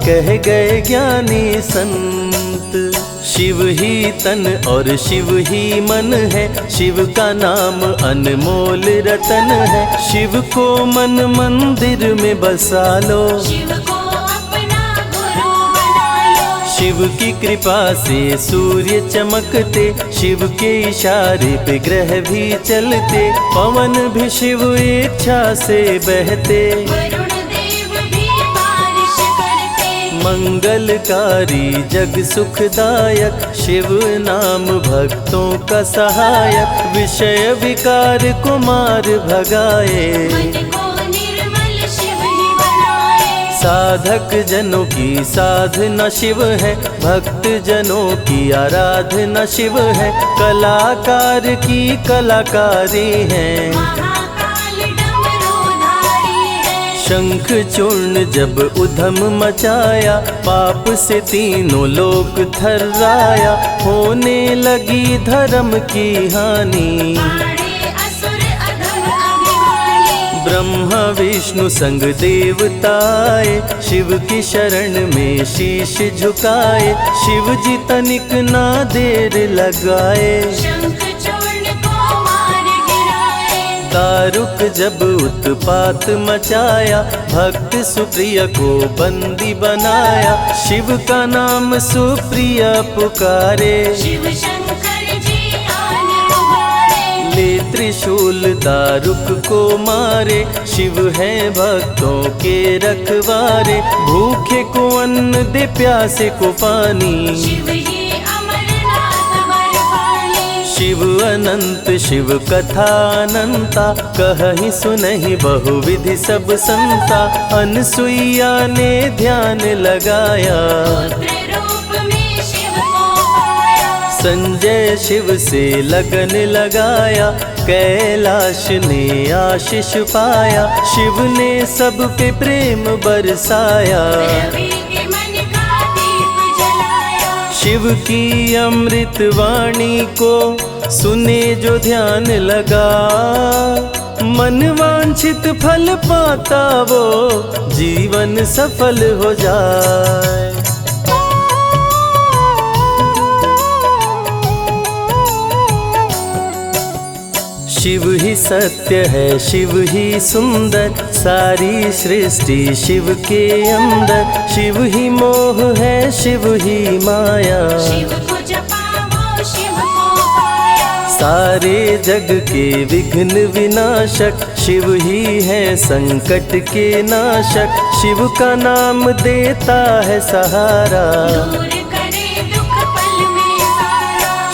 कह गए ज्ञानी संत। शिव ही तन और शिव ही मन है, शिव का नाम अनमोल रतन है। शिव को मन मंदिर में बसा लो, शिव को अपना गुरु बना लो। शिव की कृपा से सूर्य चमकते, शिव के इशारे पे ग्रह भी चलते। पवन भी शिव इच्छा से बहते, वरुण देव भी बारिश करते। मंगलकारी जग सुखदायक, शिव नाम भक्तों का सहायक। विषय विकार को मार भगाए, मन को निर्मल शिव ही बनाए। साधक जनों की साधना शिव है, भक्त जनों की आराधना शिव है। कलाकार की कलाकारी है, महाकाल डमरूधारी है। शंख चूर्ण जब उधम मचाया, पाप से तीनों लोक थर्राया। होने लगी धर्म की हानि, पाड़े असुर अधम अभिमानी। ब्रह्मा विष्णु संग देवताए, शिव की शरण में शीश झुकाए। शिव जी तनिक ना देर लगाए, शंख चूर्ण को मार गिराए। दारुक जब उत्पात मचाया, भक्त सुप्रिया को बंदी बनाया। शिव का नाम सुप्रिया पुकारे, शिव शंकर जी आन उबारे। ले त्रिशूल दारुक को मारे। शिव है भक्तों के रखवारे, भूखे को अन्न दे प्यासे को पानी। शिव ही अमरनाथ बरपाली। शिव अनंत शिव कथा अनंता, कहीं सुनहि बहुविधि सब संता। अनसुईया ने ध्यान लगाया, पुत्र रूप में शिव को पाया। संजय शिव से लगन लगाया, कैलाश ने आशीष पाया। शिव ने सब पे प्रेम बरसाया, रवि के मन का दीप जलाया। शिव की अमृत वाणी को सुने जो ध्यान लगा। मन वांछित फल पाता वो, जीवन सफल हो जाए। शिव ही सत्य है, शिव ही सुंदर, सारी सृष्टि शिव के अंदर। शिव ही मोह है, शिव ही माया, शिव को जपा वो शिव को पाया। सारे जग के विघ्न विनाशक। शिव ही है संकट के नाशक, शिव का नाम देता है सहारा। दूर करे दुख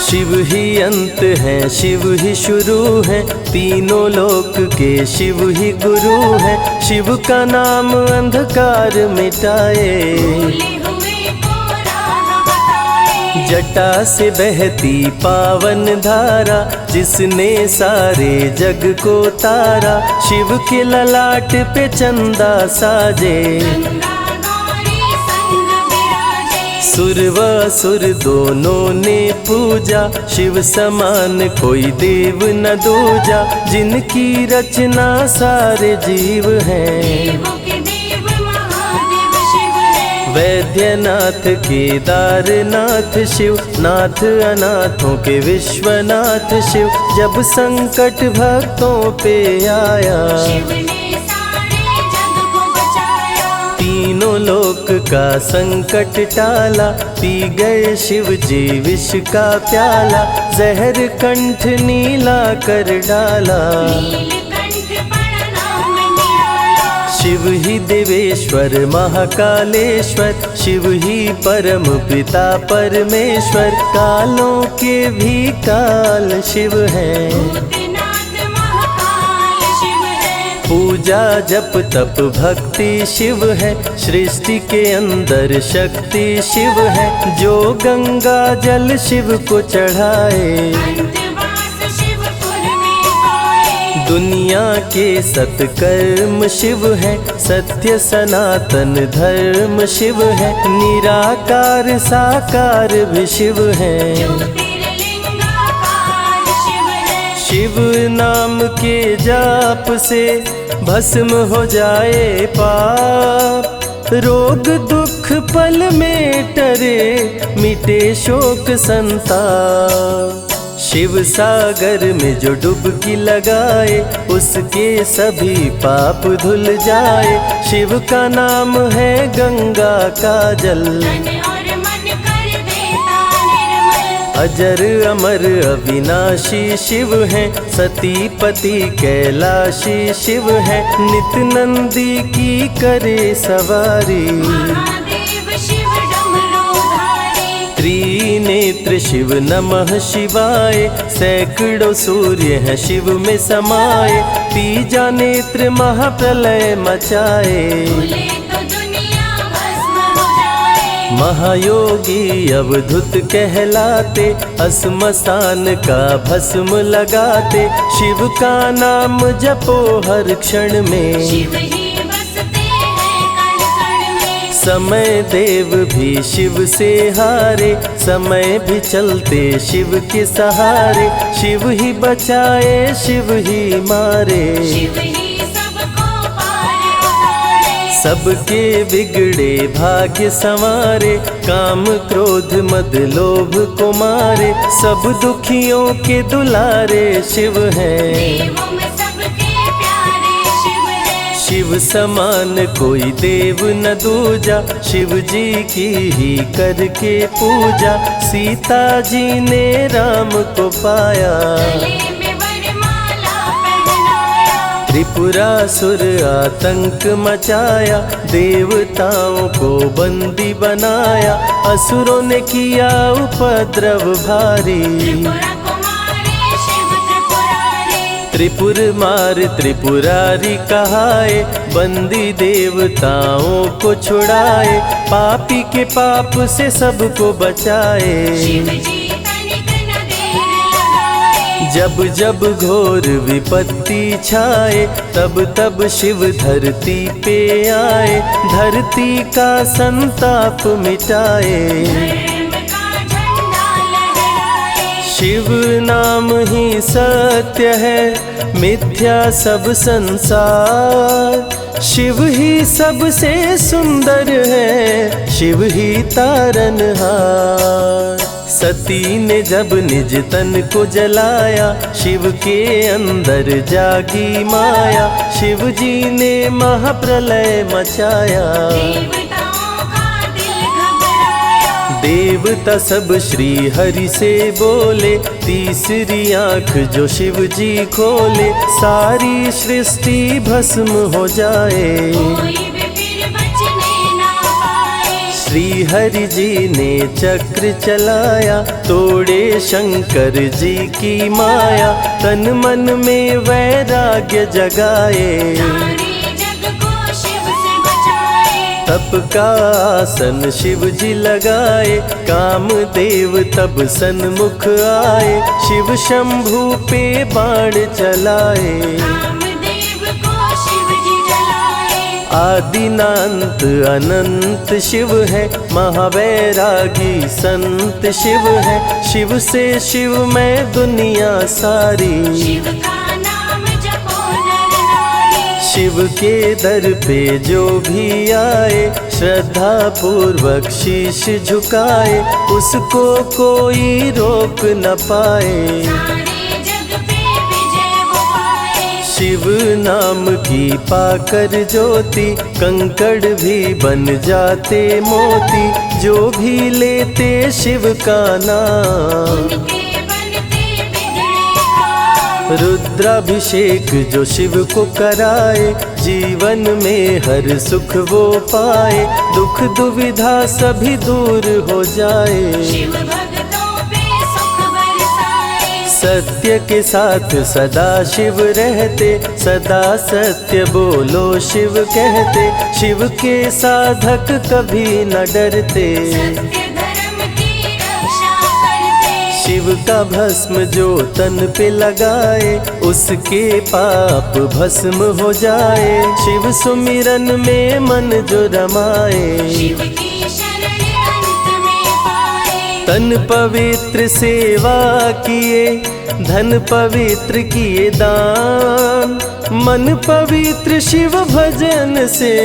शिव ही अंत है, शिव ही शुरू है, तीनों लोक के शिव ही गुरु है। शिव का नाम अंधकार मिटाए, भूले हुए को राह बताए। जटा से बहती पावन धारा, जिसने सारे जग को तारा। शिव के ललाट पे चंदा साजे, गंगा गौरी संग विराजे। सुर व असुर दोनों ने पूजा, शिव समान कोई देव न दूजा। जिनकी रचना सारे जीव हैं, देवों के देव महादेव शिव है। वैद्यनाथ केदारनाथ शिव, नाथ अनाथों के विश्वनाथ शिव। जब संकट भक्तों पे आया, शिव ने सारे जग को बचाया। तीनों लोक का संकट टाला। पी गए शिव जी विष का प्याला, जहर कंठ नीला कर डाला। नीलकंठ पड़ा नाम निराला। शिव ही देवेश्वर महाकालेश्वर, शिव ही परम पिता परमेश्वर। कालों के भी काल शिव हैं, भूतनाथ महाकाल शिव है। पूजा जप तप भक्ति शिव है। सृष्टि के अंदर शक्ति शिव है, जो गंगा जल शिव को चढ़ाए। अंतवास शिवपुर में पाए। दुनिया के सत्कर्म शिव है, सत्य सनातन धर्म शिव है। निराकार साकार भी शिव है, ज्योतिर्लिंगाकार शिव है। शिव नाम के जाप से भस्म हो जाए पाप। रोग दुख पल में टरे, मिटे शोक संताप। शिव सागर में जो डुबकी लगाए, उसके सभी पाप धुल जाए। शिव का नाम है गंगा का जल, तन और मन कर देता निर्मल। अजर अमर अविनाशी शिव है। सती पति कैलाशी शिव है, नित नंदी की करे सवारी। महादेव शिव डमरूधारी। त्रिनेत्र शिव नमः शिवाय, सैकड़ों सूर्य है शिव में समाये। तीजा नेत्र महाप्रलय मचाए, भूले तो दुनिया भस्म हो जाए। महायोगी अवधूत कहलाते, असमसान का भस्म लगाते। शिव का नाम जपो हर क्षण में, शिव ही बसते हैं कण कण में। समय देव भी शिव से हारे, समय भी चलते शिव के सहारे। शिव ही बचाए शिव ही मारे, शिव ही सबको पार उतारे। सबके बिगड़े भाग्य संवारे। काम क्रोध मद लोभ को मारे, सब दुखियों के दुलारे शिव हैं। देवों में सबके प्यारे शिव है। शिव समान कोई देव न दूजा, शिव जी की ही करके पूजा। सीता जी ने राम को पाया, गले में वरमाला पहनाया। त्रिपुरासुर आतंक मचाया। देवताओं को बंदी बनाया, असुरों ने किया उपद्रव भारी। त्रिपुरा कुमारी शिव त्रिपुरारी। त्रिपुर मार त्रिपुरारी कहाए, बंदी देवताओं को छुड़ाए। पापी के पाप से सबको बचाए, शिव जी तनिक न देर लगाए। जब जब घोर विपत्ति छाए, तब तब शिव धरती पे आए। धरती का संताप मिटाए, धर्म का झंडा लहराए। शिव नाम ही सत्य है, मिथ्या सब संसार। शिव ही सबसे सुंदर है, शिव ही तारनहार। सती ने जब निज तन को जलाया, शिव के अंदर जागी माया। शिव जी ने महाप्रलय मचाया, देवताओं का दिल घबराया। देवता सब श्री हरि से बोले। तीसरी आंख जो शिव जी खोले, सारी सृष्टि भस्म हो जाए। कोई भी फिर बचने ना पाए। श्री हरि जी ने चक्र चलाया, तोड़े शंकर जी की माया, तन मन में वैराग्य जगाए, सारे जग को शिव से बचाए। तप का आसन शिव जी लगाए, कामदेव तब सन्मुख आए, शिव शंभू पे बाण चलाए, कामदेव को शिव जी जलाए। आदिनांत अनंत शिव है, महावैरागी संत शिव है, शिव से शिव में दुनिया सारी, शिव का नाम जपो नर नारी। शिव के दर पे जो भी आए, श्रद्धा पूर्वक शीश झुकाए, उसको कोई रोक न पाए, सारे जग पे विजय वो पाए। शिव नाम की पाकर ज्योति, कंकड़ भी बन जाते मोती, जो भी लेते शिव का नाम, उनके बनते बिगड़े काम। रुद्राभिषेक जो शिव को कराए, जीवन में हर सुख वो पाए, दुख दुविधा सभी दूर हो जाए, शिव भक्तों पे सुख बरसाए। सत्य के साथ सदा शिव रहते, सदा सत्य बोलो शिव कहते, शिव के साधक कभी न डरते, सत्य धर्म की रक्षा करते। शिव का भस्म जो तन पे लगाए, उसके पाप भस्म हो जाए, शिव सुमिरन में मन जो रमाए, शिव की शरण अंत में पाए। तन पवित्र सेवा किए, धन पवित्र किए दान, मन पवित्र शिव भजन से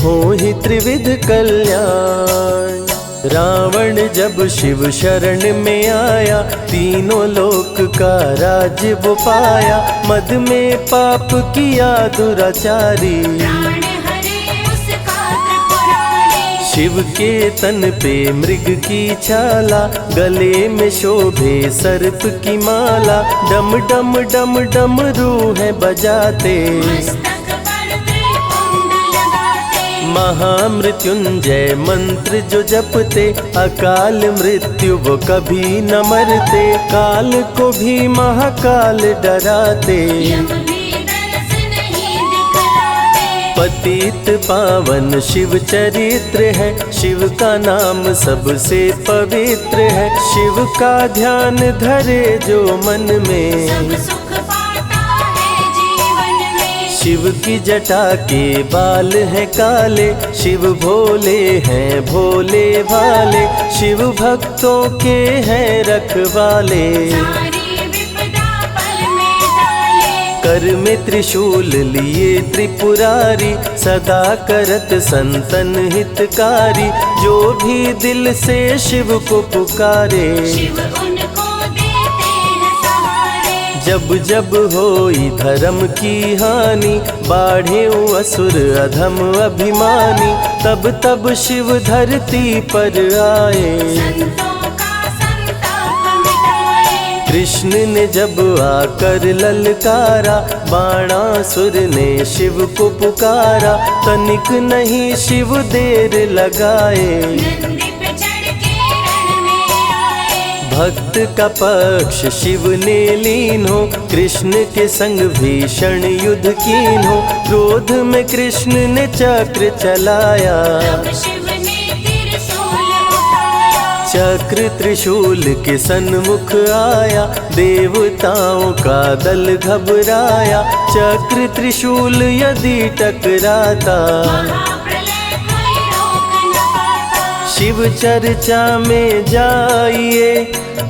हो ही त्रिविध कल्याण। रावण जब शिव शरण में आया, तीनों लोक का राज्य वो पाया, मद में पाप किया दुराचारी, प्राण हरे उसका त्रिपुरारी। शिव के तन पे मृग की छाला, गले में शोभे सर्प की माला, डम डम डम डम रूह बजाते, मस्तक पर त्रिपुंड लगाते। महामृत्युंजय मंत्र जो जपते, अकाल मृत्यु वो कभी न मरते, काल को भी महाकाल डराते, यम भी दर्श नहीं दिखलाते। पतित पावन शिव चरित्र है, शिव का नाम सबसे पवित्र है, शिव का ध्यान धरे जो मन में, सब सुख पाता है जीवन में। शिव की जटा के बाल हैं काले, शिव भोले हैं भोले भाले, शिव भक्तों के हैं रखवाले, सारी विपदा पल में टाले। कर में त्रिशूल लिए त्रिपुरारी, सदा करत संतन हितकारी, जो भी दिल से शिव को पुकारे, शिव उनको देते हैं सहारे। जब जब होई धर्म की हानि, बाढ़े असुर अधम अभिमानी, तब तब शिव धरती पर आए, संतों का संताप मिटाए। कृष्ण ने जब आकर ललकारा, बाणासुर ने शिव को पुकारा, तनिक नहीं शिव देर लगाए, नंदी पे चढ़ के रण में आए। भक्त का पक्ष शिव ने लीन हो, कृष्ण के संग भीषण युद्ध कीन हो, क्रोध में कृष्ण ने चक्र चलाया, तब शिव ने त्रिशूल उठाया। चक्र त्रिशूल के सन्मुख आया, देवताओं का दल घबराया, चक्र त्रिशूल यदि टकराता, महाप्रलय कोई रोक न पाता। शिव चर्चा में जाइए,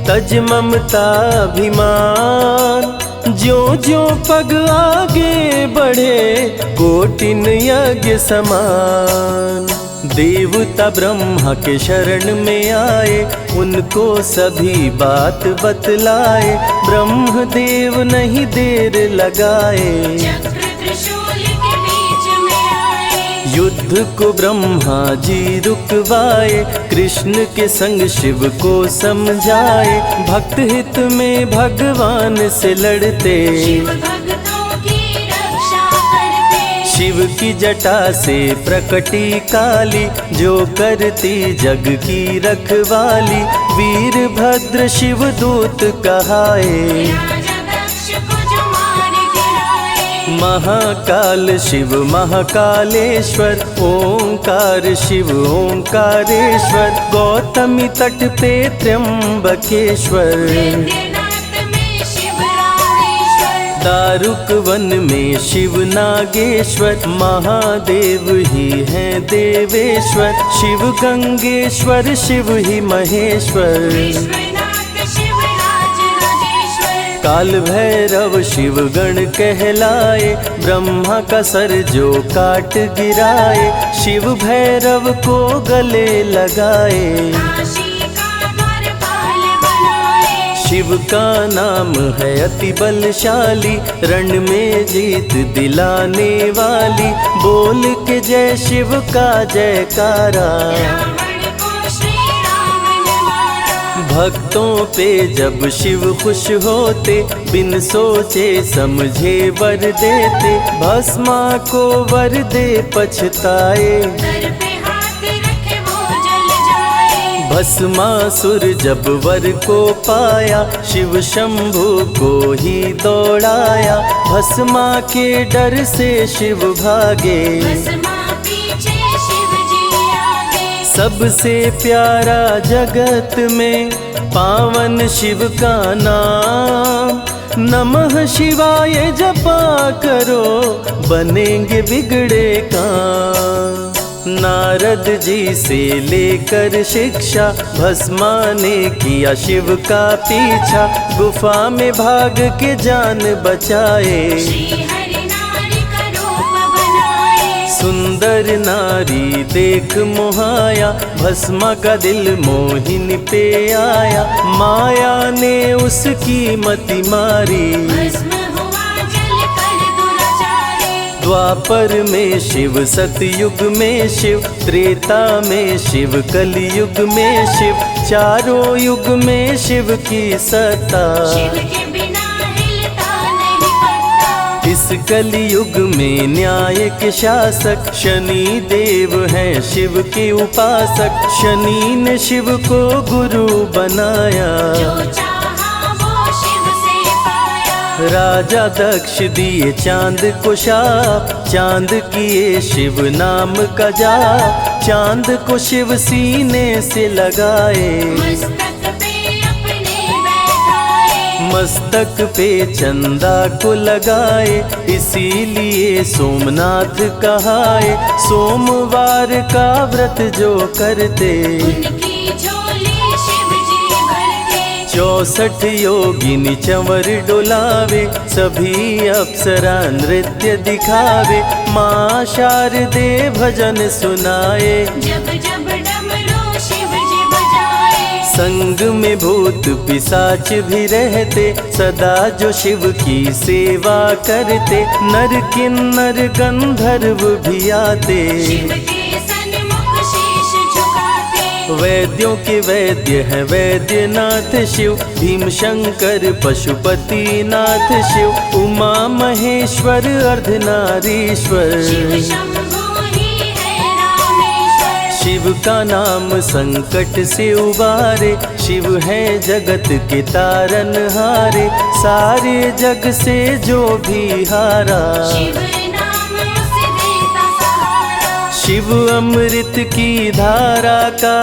तज ममता अभिमान, ज्यों ज्यों पग आगे बढ़े, कोटिन यज्ञ समान। देवता ब्रह्मा के शरण में आए, उनको सभी बात बतलाए, ब्रह्मदेव नहीं देर लगाए, चक्र त्रिशूल के बीच में आए। युद्ध को ब्रह्मा जी रुकवाए, कृष्ण के संग शिव को समझाए, भक्त हित में भगवान से लड़ते, शिव भक्तों की रक्षा करते। शिव की जटा से प्रकटी काली, जो करती जग की रखवाली। वीरभद्र शिव दूत कहाए, राजा दक्ष को जो मार गिराए। महाकाल शिव महाकालेश्वर, ओंकार शिव ओंकारेश्वर। गौतमी तट पे त्र्यंबकेश्वर, वैद्यनाथ में शिव रामेश्वर। दारुक वन में शिव नागेश्वर। महादेव ही हैं देवेश्वर, शिव गंगेश्वर शिव ही महेश्वर। विश्वनाथ शिव राज राजेश्वर। काल भैरव शिव गण कहलाए, ब्रह्मा का सर जो काट गिराए। शिव भैरव को गले लगाए, काशी का द्वारपाल बनाए। शिव का नाम है अति बलशाली, रण में जीत दिलाने वाली। बोल के जय शिव का जयकारा, रावण को श्री राम ने मारा। भक्तों पे जब शिव खुश होते, बिन सोचे समझे वर देते। भस्मा को वर दे पछताए, सर पे हाथ रखे वो जल जाए। भस्मासुर जब वर को पाया, शिव शंभु को ही दौड़ाया। भस्मा के डर से शिव भागे, भस्मा पीछे शिव जी आगे। सबसे प्यारा जगत में पावन शिव का नाम। नमः शिवाय जपा करो, बनेंगे बिगड़े काम। नारद जी से लेकर शिक्षा, भस्मा ने किया शिव का पीछा। गुफा में भाग के जान बचाए, श्री हरि नारी का रूप बनाए। सुंदर नारी देख मोहाया। भस्मा का दिल मोहिनी पे आया, माया ने उसकी मति मारी। भस्म हुआ जल कर दुराचारी। द्वापर में शिव, सतयुग में शिव, त्रेता में शिव, कलयुग में शिव। चारों युग में शिव की सत्ता, शिव के बिना हिलता नहीं पत्ता। इस कलयुग में न्याय के शासक, शनि देव हैं शिव के उपासक। शनि ने शिव को गुरु बनाया, जो चाहा वो शिव से पाया। राजा दक्ष दिए चांद को शाप, चांद किए शिव नाम का जाप। चांद को शिव सीने से लगाए, मस्तक पे अपने बैठाए। मस्तक पे चंदा को लगाए। इसीलिए सोमनाथ कहाए, सोमवार का व्रत जो करते। उनकी झोली शिव जी भरते। 64 योगिनी चंवर डोलावे, सभी अप्सरा नृत्य दिखावे। माँ शारदे भजन सुनाए, जब जब डमरू शिव जी बजाए। संग में भूत पिशाच भी रहते, सदा जो शिव की सेवा करते। नर किन्नर गंधर्व भी आते, शिव के सन्मुख शीश झुकाते। वैद्यों के वैद्य है वैद्यनाथ शिव। भीम शंकर पशुपति नाथ शिव। उमा महेश्वर अर्धनारीश्वर, शिव शंभु ही है रामेश्वर। शिव का नाम संकट से उबारे। शिव है जगत के तारनहारे, सारे जग से जो भी हारा। शिव नाम उसे देता सहारा। शिव अमृत की धारा का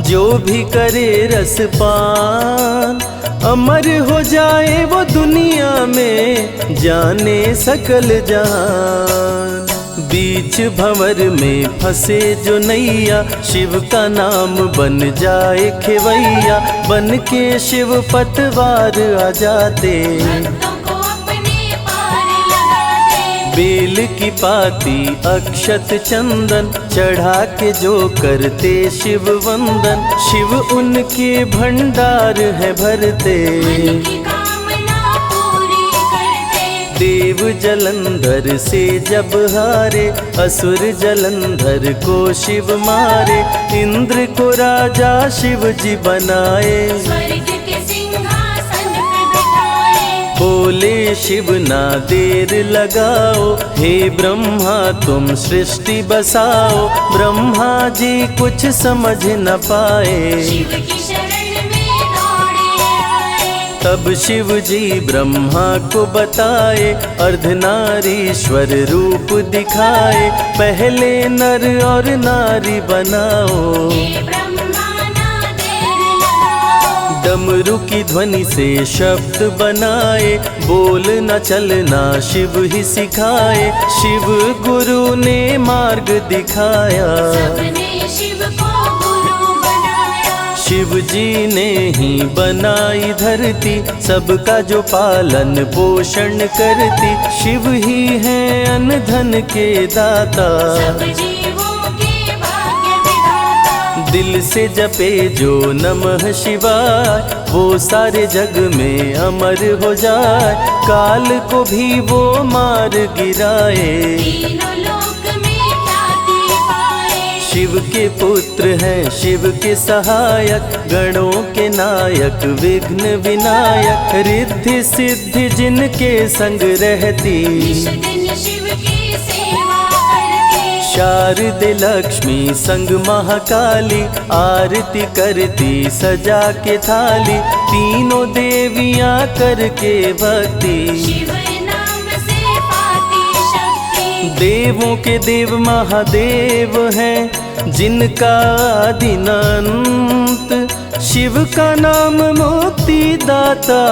जो भी करे रसपान, अमर हो जाए वो दुनिया में, जाने सकल जहान। बीच भंवर में फंसे जो नैया, शिव का नाम बन जाए खेवैया। बन के शिव पतवार आ जाते, भक्तों को अपने पार लगाते। बेल की पाती अक्षत चंदन, चढ़ा के जो करते शिव वंदन। शिव उनके भंडार है भरते, मन की कामना पूरी करते। देव जलंधर से जब हारे, असुर जलंधर को शिव मारे। इंद्र को राजा शिव जी बनाए, स्वर्ग के सिंहासन पे बिठाए। बोले शिव ना देर लगाओ, हे ब्रह्मा तुम सृष्टि बसाओ। ब्रह्मा जी कुछ समझ न पाए, शिव की शरण में दौड़े आए। तब शिव जी ब्रह्मा को बताए, अर्धनारीश्वर रूप दिखाए। पहले नर और नारी बनाओ, हे ब्रह्मा ना देर लगाओ। डमरू की ध्वनि से शब्द बनाए। बोल न चलना शिव ही सिखाए, शिव गुरु ने मार्ग दिखाया। सबने शिव को गुरु बनाया। शिव जी ने ही बनाई धरती, सबका जो पालन पोषण करती। शिव ही है अन्न धन के दाता, सब जीवों के भाग्य विधाता। दिल से जपे जो नमः शिवाय, वो सारे जग में अमर हो जाए। काल को भी वो मार गिराए, तीनों लोक में ख्याति पाए। शिव के पुत्र हैं शिव के सहायक, गणों के नायक विघ्न विनायक। रिद्धि सिद्धि जिनके संग रहती, निश दिन शिव की सेवा करके। शारदे लक्ष्मी संग महाकाली, आरती करती सजा के थाली। तीनों देवियां करके भक्ति, शिव नाम से पाती शक्ति। देवों के देव महादेव हैं, जिनका आदि न अंत। शिव का नाम मुक्ति दाता,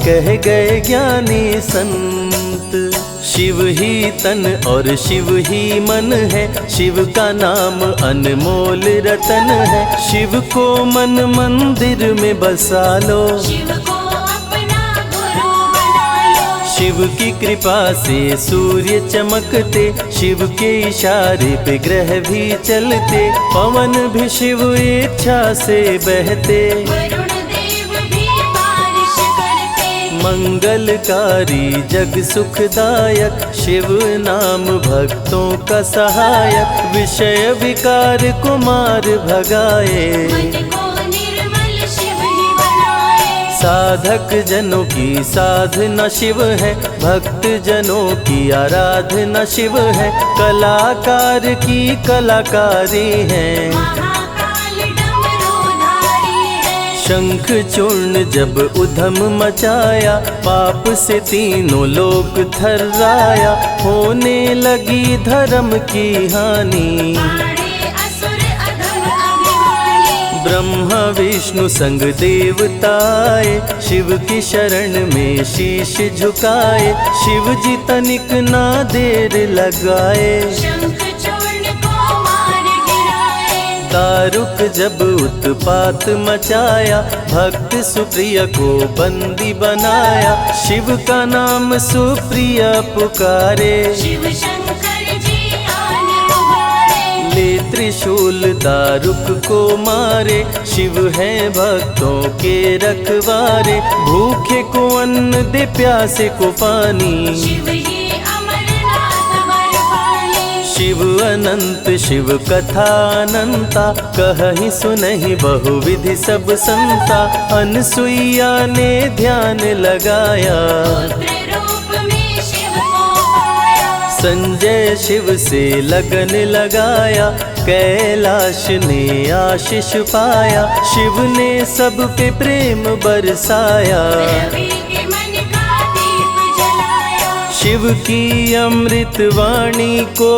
कह गए ज्ञानी संत। शिव ही तन और शिव ही मन है, शिव का नाम अनमोल रतन है। शिव को मन मंदिर में बसा लो, शिव को अपना गुरु बना लो। शिव की कृपा से सूर्य चमकते, शिव के इशारे पे ग्रह भी चलते। पवन भी शिव इच्छा से बहते, वरुण देव भी बारिश करते। मंगलकारी जग सुखदायक, शिव नाम भक्तों का सहायक। विषय विकार को मार भगाए, मन को निर्मल शिव ही बनाए। साधक जनों की साधना शिव है, भक्त जनों की आराधना शिव है। कलाकार की कलाकारी है, महाकाल डमरूधारी है। शंख चूर्ण जब उधम मचाया, पाप से तीनों लोक थर्राया। होने लगी धर्म की हानि, पाड़े असुर अधम अभिमानी। ब्रह्मा विष्णु संग देवताए, शिव की शरण में शीश झुकाए। शिव जी तनिक ना देर लगाए, शंख चूर्ण को मार गिराए। दारुक जब उत्पात मचाया, भक्त सुप्रिय को बंदी बनाया। शिव का नाम सुप्रिय पुकारे, शिव शंकर जी आन उबारे। ले त्रिशूल दारुक को मारे। शिव है भक्तों के रखवारे, भूखे को अन्न दे प्यासे को पानी। शिव ही अमरनाथ बरपाली। शिव अनंत शिव कथा अनंता, कहीं सुनहि बहुविधि सब संता। अनसुईया ने ध्यान लगाया, पुत्र रूप में शिव को पाया। संजय शिव से लगन लगाया। कैलाश ने आशीष पाया, शिव ने सब पे प्रेम बरसाया। रवि के मन का दीप जलाया। शिव की अमृत वाणी को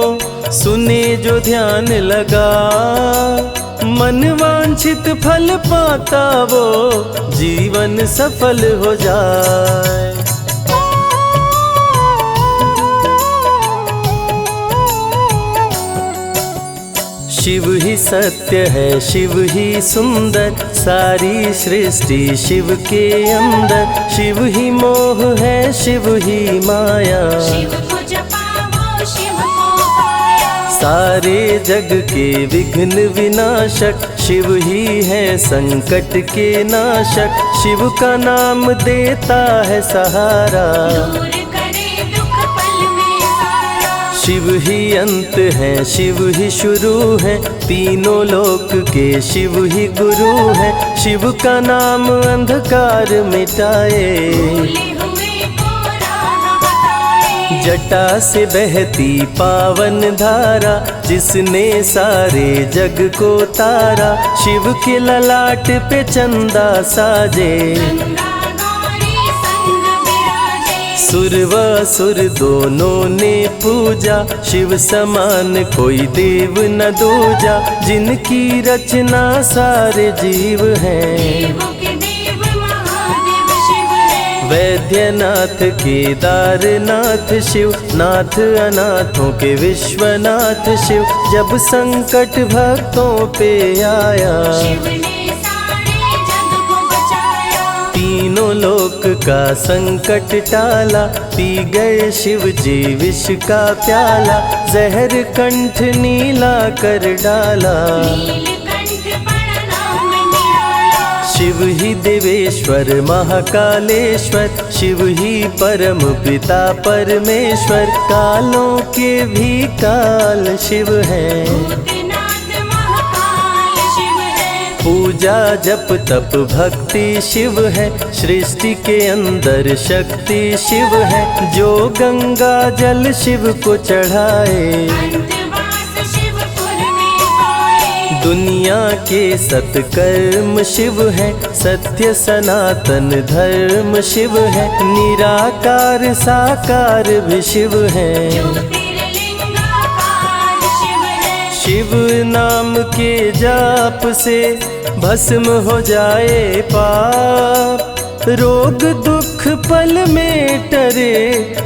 सुने जो ध्यान लगा, मन वांछित फल पाता वो जीवन सफल हो जाए। शिव ही सत्य है, शिव ही सुंदर, सारी सृष्टि शिव के अंदर। शिव ही मोह है, शिव ही माया, शिव को जपाओ शिव को पाया। सारे जग के विघ्न विनाशक। शिव ही है संकट के नाशक, शिव का नाम देता है सहारा। दूर करे दुख पल में सारा। शिव ही अंत है, शिव ही शुरू है, तीनों लोक के शिव ही गुरु है। शिव का नाम अंधकार मिटाए, भूले हुए जटा से बहती पावन धारा, जिसने सारे जग को तारा। शिव के ललाट पे चंदा साजे, गंगा गौरी संग विराजे। सुर व असुर दोनों ने पूजा, शिव समान कोई देव न दूजा। जिनकी रचना सारे जीव हैं, देवों के देव महादेव शिव है। वैद्यनाथ केदारनाथ शिव, नाथ अनाथों के विश्वनाथ शिव। जब संकट भक्तों पे आया, शिव ने सारे जग को बचाया। तीनों लोक का संकट टाला। पी गए शिव जी विष का प्याला, जहर कंठ नीला कर डाला। नीलकंठ पड़ा नाम निराला। शिव ही देवेश्वर महाकालेश्वर, शिव ही परम पिता परमेश्वर। कालों के भी काल शिव हैं, भूतनाथ महाकाल शिव है। पूजा जप तप भक्ति शिव है। सृष्टि के अंदर शक्ति शिव है, जो गंगा जल शिव को चढ़ाए। अंतवास शिवपुर में पाए। दुनिया के सत्कर्म शिव है, सत्य सनातन धर्म शिव है। निराकार साकार भी शिव है, ज्योतिर्लिंगाकार शिव है। शिव नाम के जाप से भस्म हो जाए पाप। रोग दुख पल में टरे,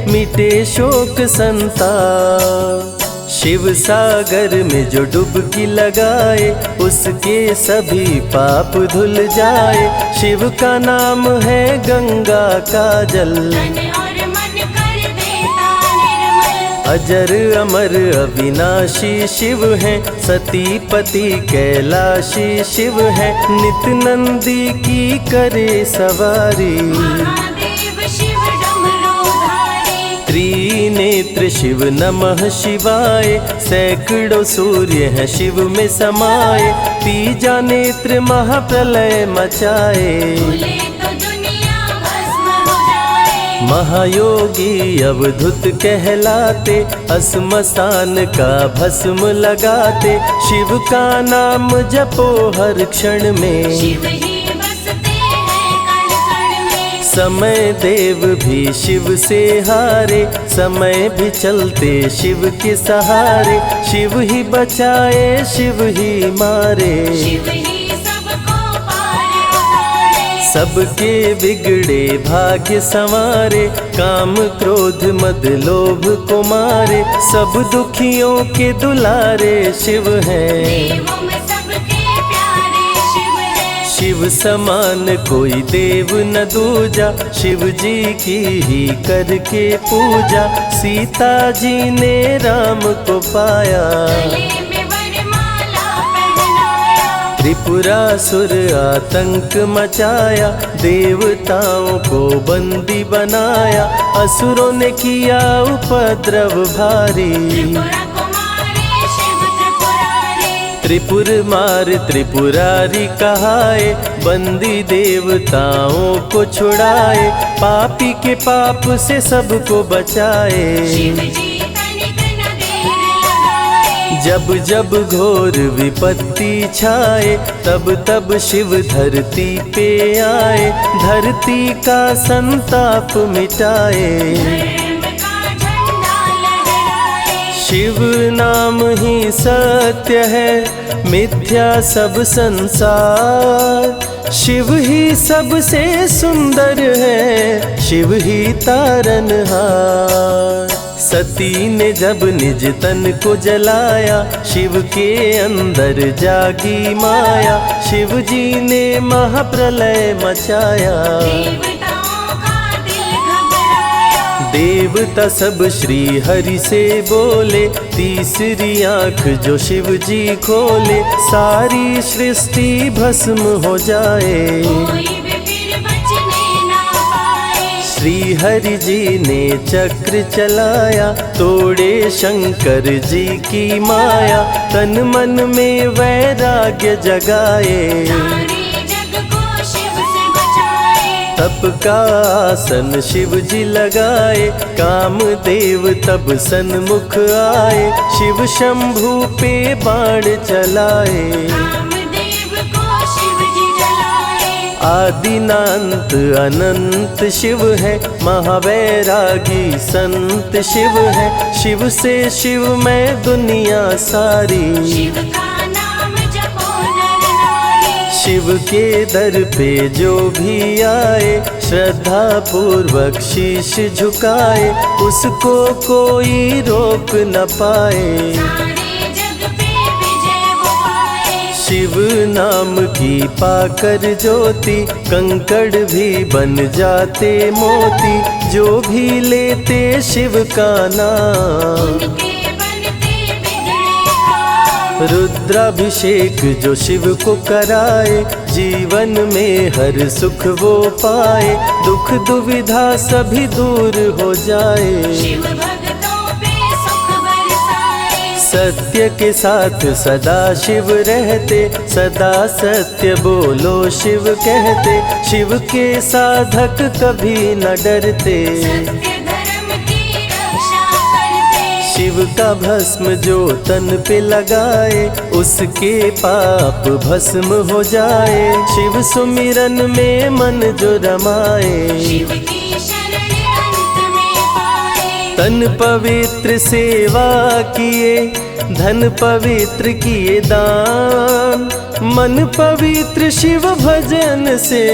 मिटे शोक संताप। शिव सागर में जो डुबकी लगाए, उसके सभी पाप धुल जाए। शिव का नाम है गंगा का जल, तन और मन कर देता निर्मल। अजर अमर अविनाशी शिव है। सती पति कैलाशी शिव है, नित नंदी की करे सवारी। महादेव शिव डमरूधारी। त्रिनेत्र शिव नमः शिवाय, सैकड़ों सूर्य हैं शिव में समाये। तीजा नेत्र महाप्रलय मचाए, भूले तो दुनिया भस्म हो जाए। महायोगी अवधूत कहलाते, असमसान का भस्म लगाते। शिव का नाम जपो हर क्षण में, शिव ही बसते हैं कण कण में। समय देव भी शिव से हारे, समय भी चलते शिव के सहारे। शिव ही बचाए शिव ही मारे, शिव ही सबको पार उतारे। सबके बिगड़े भाग्य संवारे। काम क्रोध मद लोभ को मारे, सब दुखियों के दुलारे शिव हैं। देवों में सबके प्यारे शिव है। शिव समान कोई देव न दूजा, शिव जी की ही करके पूजा। सीता जी ने राम को पाया, गले में वरमाला पहनाया। त्रिपुरासुर आतंक मचाया। देवताओं को बंदी बनाया, असुरों ने किया उपद्रव भारी। त्रिपुरा कुमारी शिव त्रिपुरारी। त्रिपुर मार त्रिपुरारी कहाए, बंदी देवताओं को छुड़ाए। पापी के पाप से सबको बचाए, शिव जी तनिक न देर लगाए। जब जब घोर विपत्ति छाए, तब तब शिव धरती पे आए। धरती का संताप मिटाए, धर्म का झंडा लहराए। शिव नाम ही सत्य है, मिथ्या सब संसार। शिव ही सबसे सुंदर है, शिव ही तारनहार। सती ने जब निज तन को जलाया, शिव के अंदर जागी माया। शिव जी ने महाप्रलय मचाया, देवताओं का दिल घबराया। देवता सब श्री हरि से बोले। तीसरी आंख जो शिव जी खोले, सारी सृष्टि भस्म हो जाए। कोई भी फिर बचने ना पाए। श्री हरि जी ने चक्र चलाया, तोड़े शंकर जी की माया। तन मन में वैराग्य जगाए, सारे जग को शिव से बचाए। तप का आसन शिव जी लगाए, कामदेव तब सन्मुख आए, शिव शंभू पे बाण चलाए। कामदेव को शिव जी जलाए। आदिनांत अनंत शिव है, महावैरागी संत शिव है, शिव से शिव में दुनिया सारी। शिव का नाम जपो नर नारी। शिव के दर पे जो भी आए, श्रद्धा पूर्वक शीश झुकाए, उसको कोई रोक न पाए। सारे जग पे विजय वो पाए। शिव नाम की पाकर ज्योति, कंकड़ भी बन जाते मोती, जो भी लेते शिव का नाम। उनके बनते बिगड़े काम। रुद्राभिषेक जो शिव को कराए, जीवन में हर सुख वो पाए, दुख दुविधा सभी दूर हो जाए। शिव भक्तों पे सुख बरसाए। सत्य के साथ सदा शिव रहते, सदा सत्य बोलो शिव कहते, शिव के साधक कभी न डरते। सत्य धर्म की रक्षा करते। शिव का भस्म जो तन पे लगाए, उसके पाप भस्म हो जाए, शिव सुमिरन में मन जो रमाए। शिव की शरण अंत में पाए। तन पवित्र सेवा किए, धन पवित्र किए दान, मन पवित्र शिव भजन से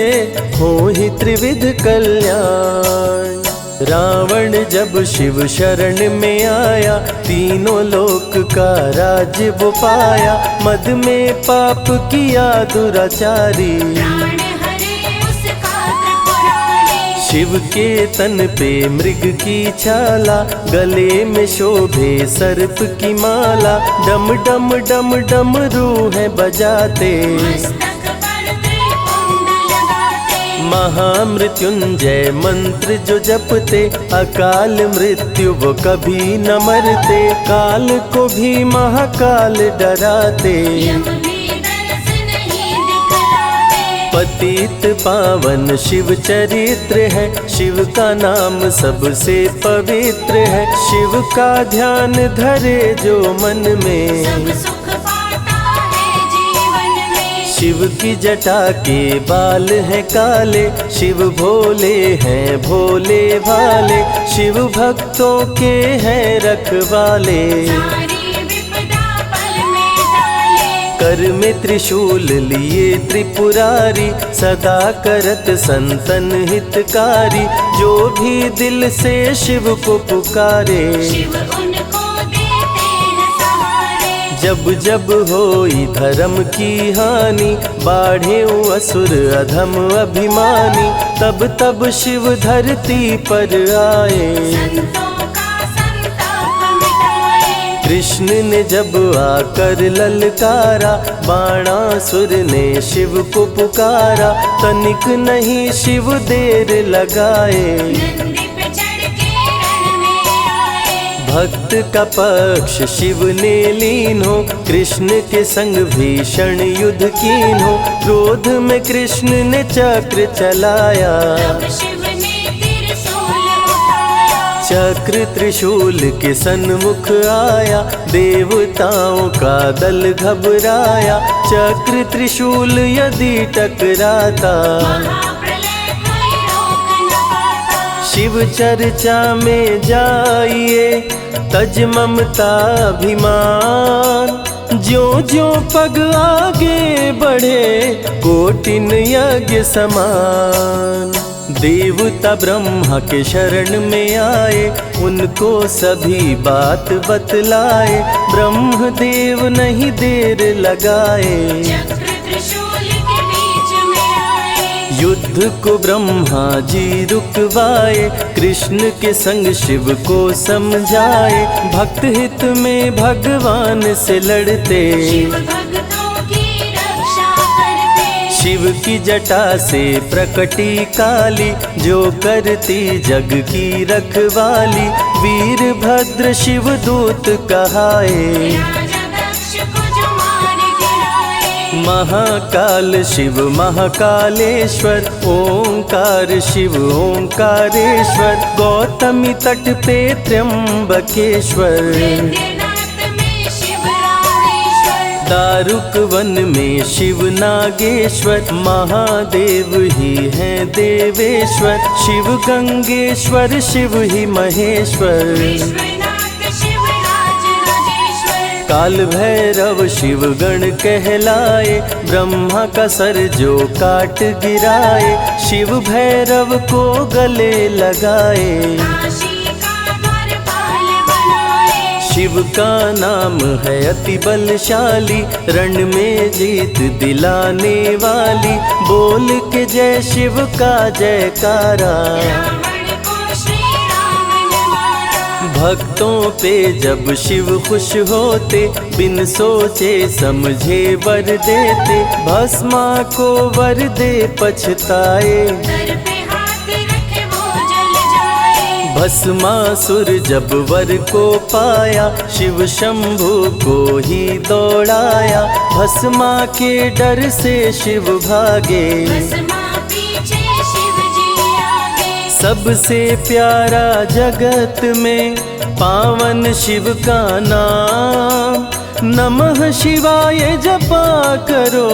हो ही त्रिविध कल्याण। रावण जब शिव शरण में आया, तीनों लोक का राज्य वो पाया, मद में पाप किया दुराचारी। प्राण हरे उसका त्रिपुरारी। शिव के तन पे मृग की छाला, गले में शोभे सर्प की माला, डम डम डम डम रूह बजाते। मस्तक पर त्रिपुंड लगाते। महामृत्युंजय मंत्र जो जपते, अकाल मृत्यु वो कभी न मरते, काल को भी महाकाल डराते। यम भी दरस नहीं दिखलाते। पतित पावन शिव चरित्र है, शिव का नाम सबसे पवित्र है, शिव का ध्यान धरे जो मन में, सब सुख पाता है जीवन में। शिव की जटा के बाल हैं काले, शिव भोले हैं भोले भाले, शिव भक्तों के हैं रखवाले। सारी विपदा पल में टाले। कर में त्रिशूल लिए त्रिपुरारी, सदा करत संतन हितकारी, जो भी दिल से शिव को पुकारे। शिव उनको देते हैं सहारे। जब जब होई धर्म की हानि, बाढ़े असुर अधम अभिमानी, तब तब शिव धरती पर आए। संतों का संताप मिटाए। कृष्ण ने जब आकर ललकारा, बाणासुर ने शिव को पुकारा, तनिक नहीं शिव देर लगाए। नंदी पे चढ़ के रण में आए। भक्त का पक्ष शिव ने लीन हो, कृष्ण के संग भीषण युद्ध कीन हो, क्रोध में कृष्ण ने चक्र चलाया। तब शिव ने त्रिशूल उठाया। चक्र त्रिशूल के सन्मुख आया, देवताओं का दल घबराया, चक्र त्रिशूल यदि टकराता, महाप्रलय कोई रोक न पाता। शिव चर्चा में जाइए, तज ममता अभिमान, ज्यों ज्यों पग आगे बढ़े, कोटिन यज्ञ समान। देवता ब्रह्मा के शरण में आए, उनको सभी बात बतलाए, ब्रह्मदेव नहीं देर लगाए। चक्र त्रिशूल के बीच में आए। युद्ध को ब्रह्मा जी रुकवाए, कृष्ण के संग शिव को समझाए, भक्त हित में भगवान से लड़ते, शिव भक्तों की रक्षा करते। शिव की जटा से प्रकटी काली, जो करती जग की रखवाली, वीरभद्र शिव दूत कहाए। राजा दक्ष को जो मार गिराए। महाकाल शिव महाकालेश्वर, ओंकार शिव ओंकारेश्वर, गौतमी तट पे त्र्यंबकेश्वर, वैद्यनाथ में शिव रामेश्वर, दारुक वन में शिव नागेश्वर, महादेव ही हैं देवेश्वर, शिव गंगेश्वर शिव ही महेश्वर, विश्वनाथ शिव राज राजेश्वर, काल भैरव शिव गण कहलाए, ब्रह्मा का सर जो काट गिराए, शिव भैरव को गले लगाए, काशी का द्वारपाल बनाए, शिव का नाम है अति बलशाली, रण में जीत दिलाने वाली, बोल के जय शिव का जयकारा, रावण को श्री राम ने मारा, भक्तों पे जब शिव खुश होते, बिन सोचे समझे वर देते, भस्मा को वर दे पछताए, सर पे हाथ रखे वो जल जाए, भस्मासुर जब वर को पाया, शिव शंभु को ही दौड़ाया, भस्मा के डर से शिव भागे, भस्मा पीछे शिव जी आगे, सबसे प्यारा जगत में पावन शिव का नाम, नमः शिवाय जपा करो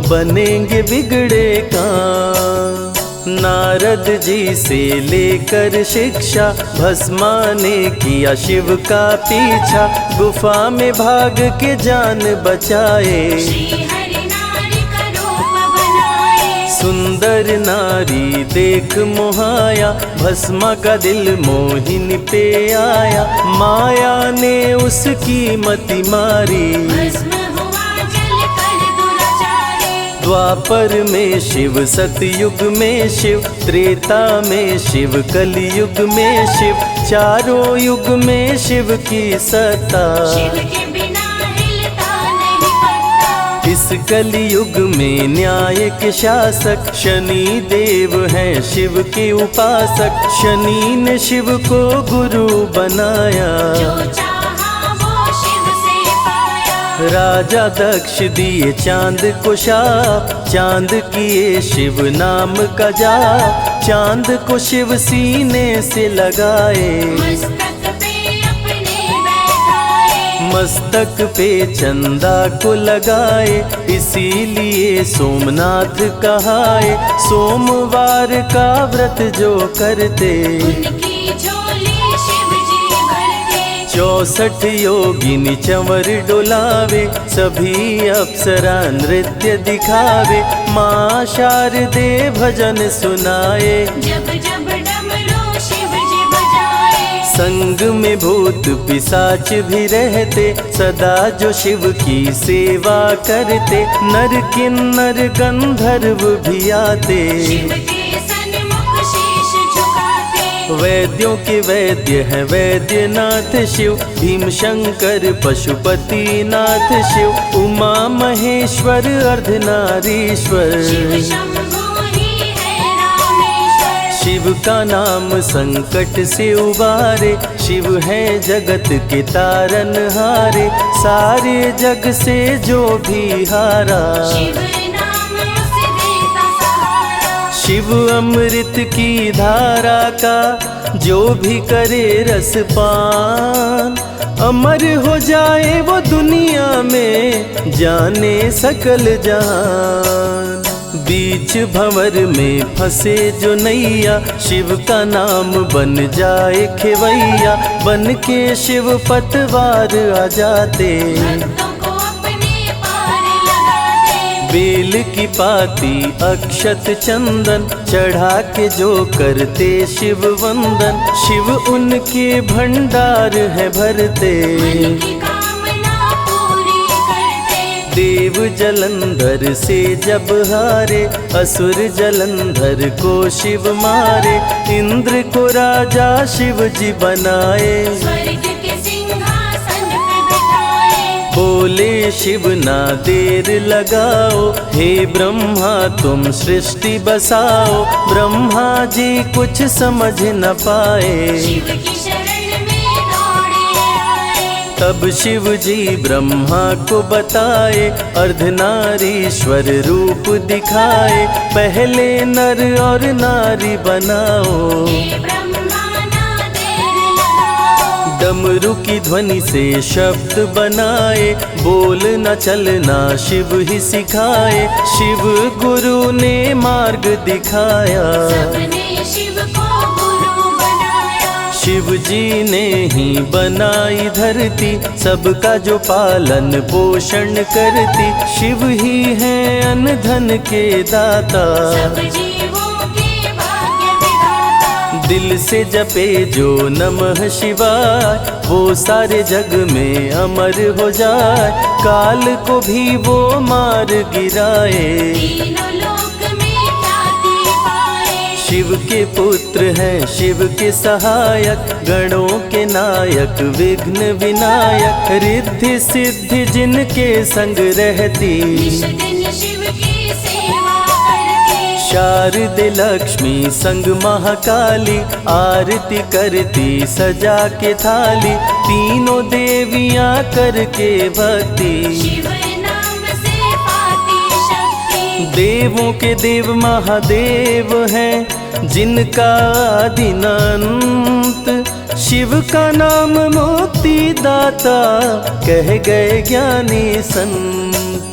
बनेंगे बिगड़े काम। नारद जी से लेकर शिक्षा, भस्मा ने किया शिव का पीछा, गुफा में भाग के जान बचाए, श्री हरि नारी का रूप बनाए, सुंदर नारी देख मोहाया, भस्मा का दिल मोहिनी पे आया, माया ने उसकी मति मारी, भस्म हुआ जल कर दुराचारी, द्वापर में शिव सतयुग में शिव, त्रेता में शिव कलयुग में शिव, चारों युग में शिव की सत्ता, शिव के बिना हिलता नहीं पत्ता, इस कलयुग में न्याय के शासक, शनि देव हैं शिव के उपासक, शनि ने शिव को गुरु बनाया, जो चाहा वो शिव से पाया, राजा दक्ष दिए चांद को शाप, चांद किए शिव नाम का जाप, चांद को शिव सीने से लगाए, मस्तक पे अपने बैठाए, मस्तक पे चंदा को लगाए, इसीलिए सोमनाथ कहाए, सोमवार का व्रत जो करते, उनकी झोली शिव जी भरते, 64 योगिनी चंवर डोलावे, सभी अप्सरा नृत्य दिखावे, माँ शारदे भजन सुनाए, जब जब डमरू शिव जी बजाए, संग में भूत पिशाच भी रहते, सदा जो शिव की सेवा करते, नर किन्नर गंधर्व भी आते, शिव के सन्मुख शीश झुकाते, वैद्यों के वैद्य हैं वैद्यनाथ शिव, भीम शंकर पशुपति नाथ शिव, उमा महेश्वर अर्धनारीश्वर, शिव शंभु ही है रामेश्वर, शिव का नाम संकट से उबारे, शिव है जगत के तारनहारे, सारे जग से जो भी हारा, शिव नाम उसे देता सहारा, शिव अमृत की धारा का जो भी करे रसपान, अमर हो जाए वो दुनिया में जाने सकल जहान। बीच भंवर में फंसे जो नैया, शिव का नाम बन जाए खेवैया, बन के शिव पतवार आ जाते, भक्तों को अपने पार लगाते, बेल की पाती अक्षत चंदन चढ़ा के जो करते शिव वंदन, शिव उनके भंडार है भरते, मन की कामना पूरी करते, देव जलंधर से जब हारे, असुर जलंधर को शिव मारे, इंद्र को राजा शिव जी बनाए, स्वर्ग के सिंहासन पे बिठाए, बोले शिव ना देर लगाओ, हे ब्रह्मा तुम सृष्टि बसाओ, ब्रह्मा जी कुछ समझ न पाए, शिव की शरण में दौड़े आए, तब शिव जी ब्रह्मा को बताए, अर्धनारीश्वर रूप दिखाए, पहले नर और नारी बनाओ। हे ब्रह्मा ना देर लगाओ। डमरू की ध्वनि से शब्द बनाए, बोलना चलना शिव ही सिखाए, शिव गुरु ने मार्ग दिखाया। सबने शिव को गुरु बनाया। शिव जी ने ही बनाई धरती, सबका जो पालन पोषण करती, शिव ही है अन्न धन के दाता। सब जीवों के भाग्य विधाता। दिल से जपे जो नमः शिवाय, वो सारे जग में अमर हो जाए, काल को भी वो मार गिराए। तीनों लोक में ख्याति पाए। शिव के पुत्र हैं शिव के सहायक, गणों के नायक विघ्न विनायक, रिद्धि सिद्धि जिनके संग रहती, निश दिन शिव की सेवा करती। शारदे लक्ष्मी संग महाकाली, आरती करती सजा के थाली, तीनों देवियां करके भक्ति, शिव नाम से पाती शक्ति। देवों के देव महादेव हैं, जिनका आदिनांत, शिव का नाम मुक्ति दाता, कह गए ज्ञानी संत।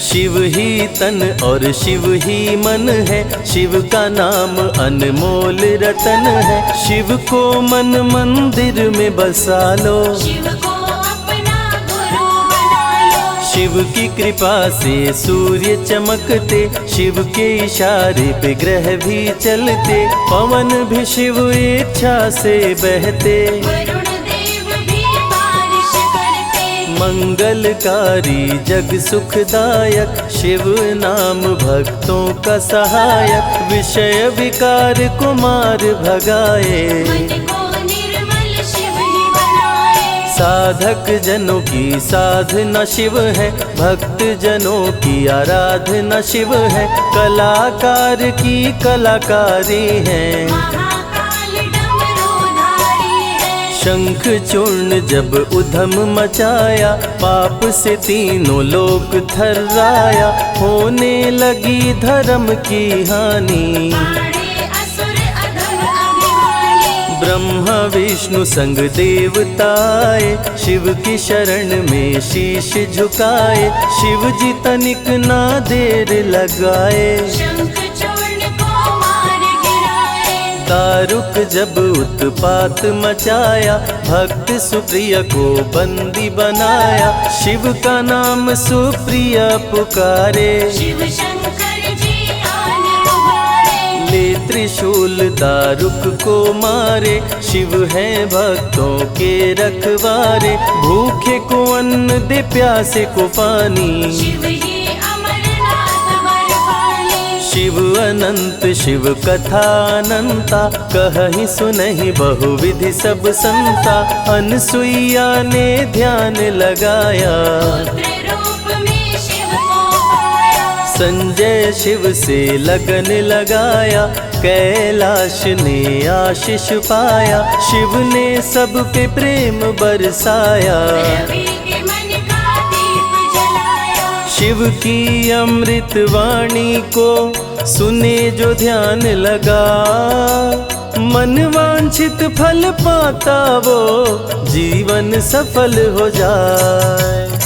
शिव ही तन और शिव ही मन है, शिव का नाम अनमोल रतन है, शिव को मन मंदिर में बसा लो। शिव को अपना गुरु बना लो। शिव की कृपा से सूर्य चमकते, शिव के इशारे पे ग्रह भी चलते, पवन भी शिव इच्छा से बहते, वरुण देव भी बारिश करते। मंगलकारी जग सुखदायक, शिव नाम भक्तों का सहायक, विषय विकार को मार भगाए, मन को निर्मल शिव ही बनाए। साधक जनों की साधना शिव है, भक्त जनों की आराधना शिव है, कलाकार की कलाकारी है, महाकाल डमरूधारी है। शंख चूर्ण जब उधम मचाया, पाप से तीनों लोक थर्राया, होने लगी धर्म की हानि, बाड़े असुर अधम अभिमानी। ब्रह्मा विष्णु संग देवताए, शिव की शरण में शीश झुकाए, शिव जी तनिक ना देर लगाए, शंख चूर्ण को मार गिराए। दारुक जब उत्पात मचाया, भक्त सुप्रिय को बंदी बनाया, शिव का नाम सुप्रिय पुकारे, शिव शंकर जी आन उबारे। ले त्रिशूल दारुक को मारे, शिव है भक्तों के रखवारे, भूखे को अन्न दे प्यासे को पानी, शिव ही अमरनाथ बरपाली। शिव अनंत शिव कथा अनंता, कहीं सुनहि बहुविधि सब संता, अनसुईया ने ध्यान लगाया, पुत्र रूप में शिव को पाया। संजय शिव से लगन लगाया, कैलाश ने आशीष पाया, शिव ने सब पे प्रेम बरसाया, रवि के मन का दीप जलाया। शिव की अमृत वाणी को सुने जो ध्यान लगा, मन वांछित फल पाता वो जीवन सफल हो जाए।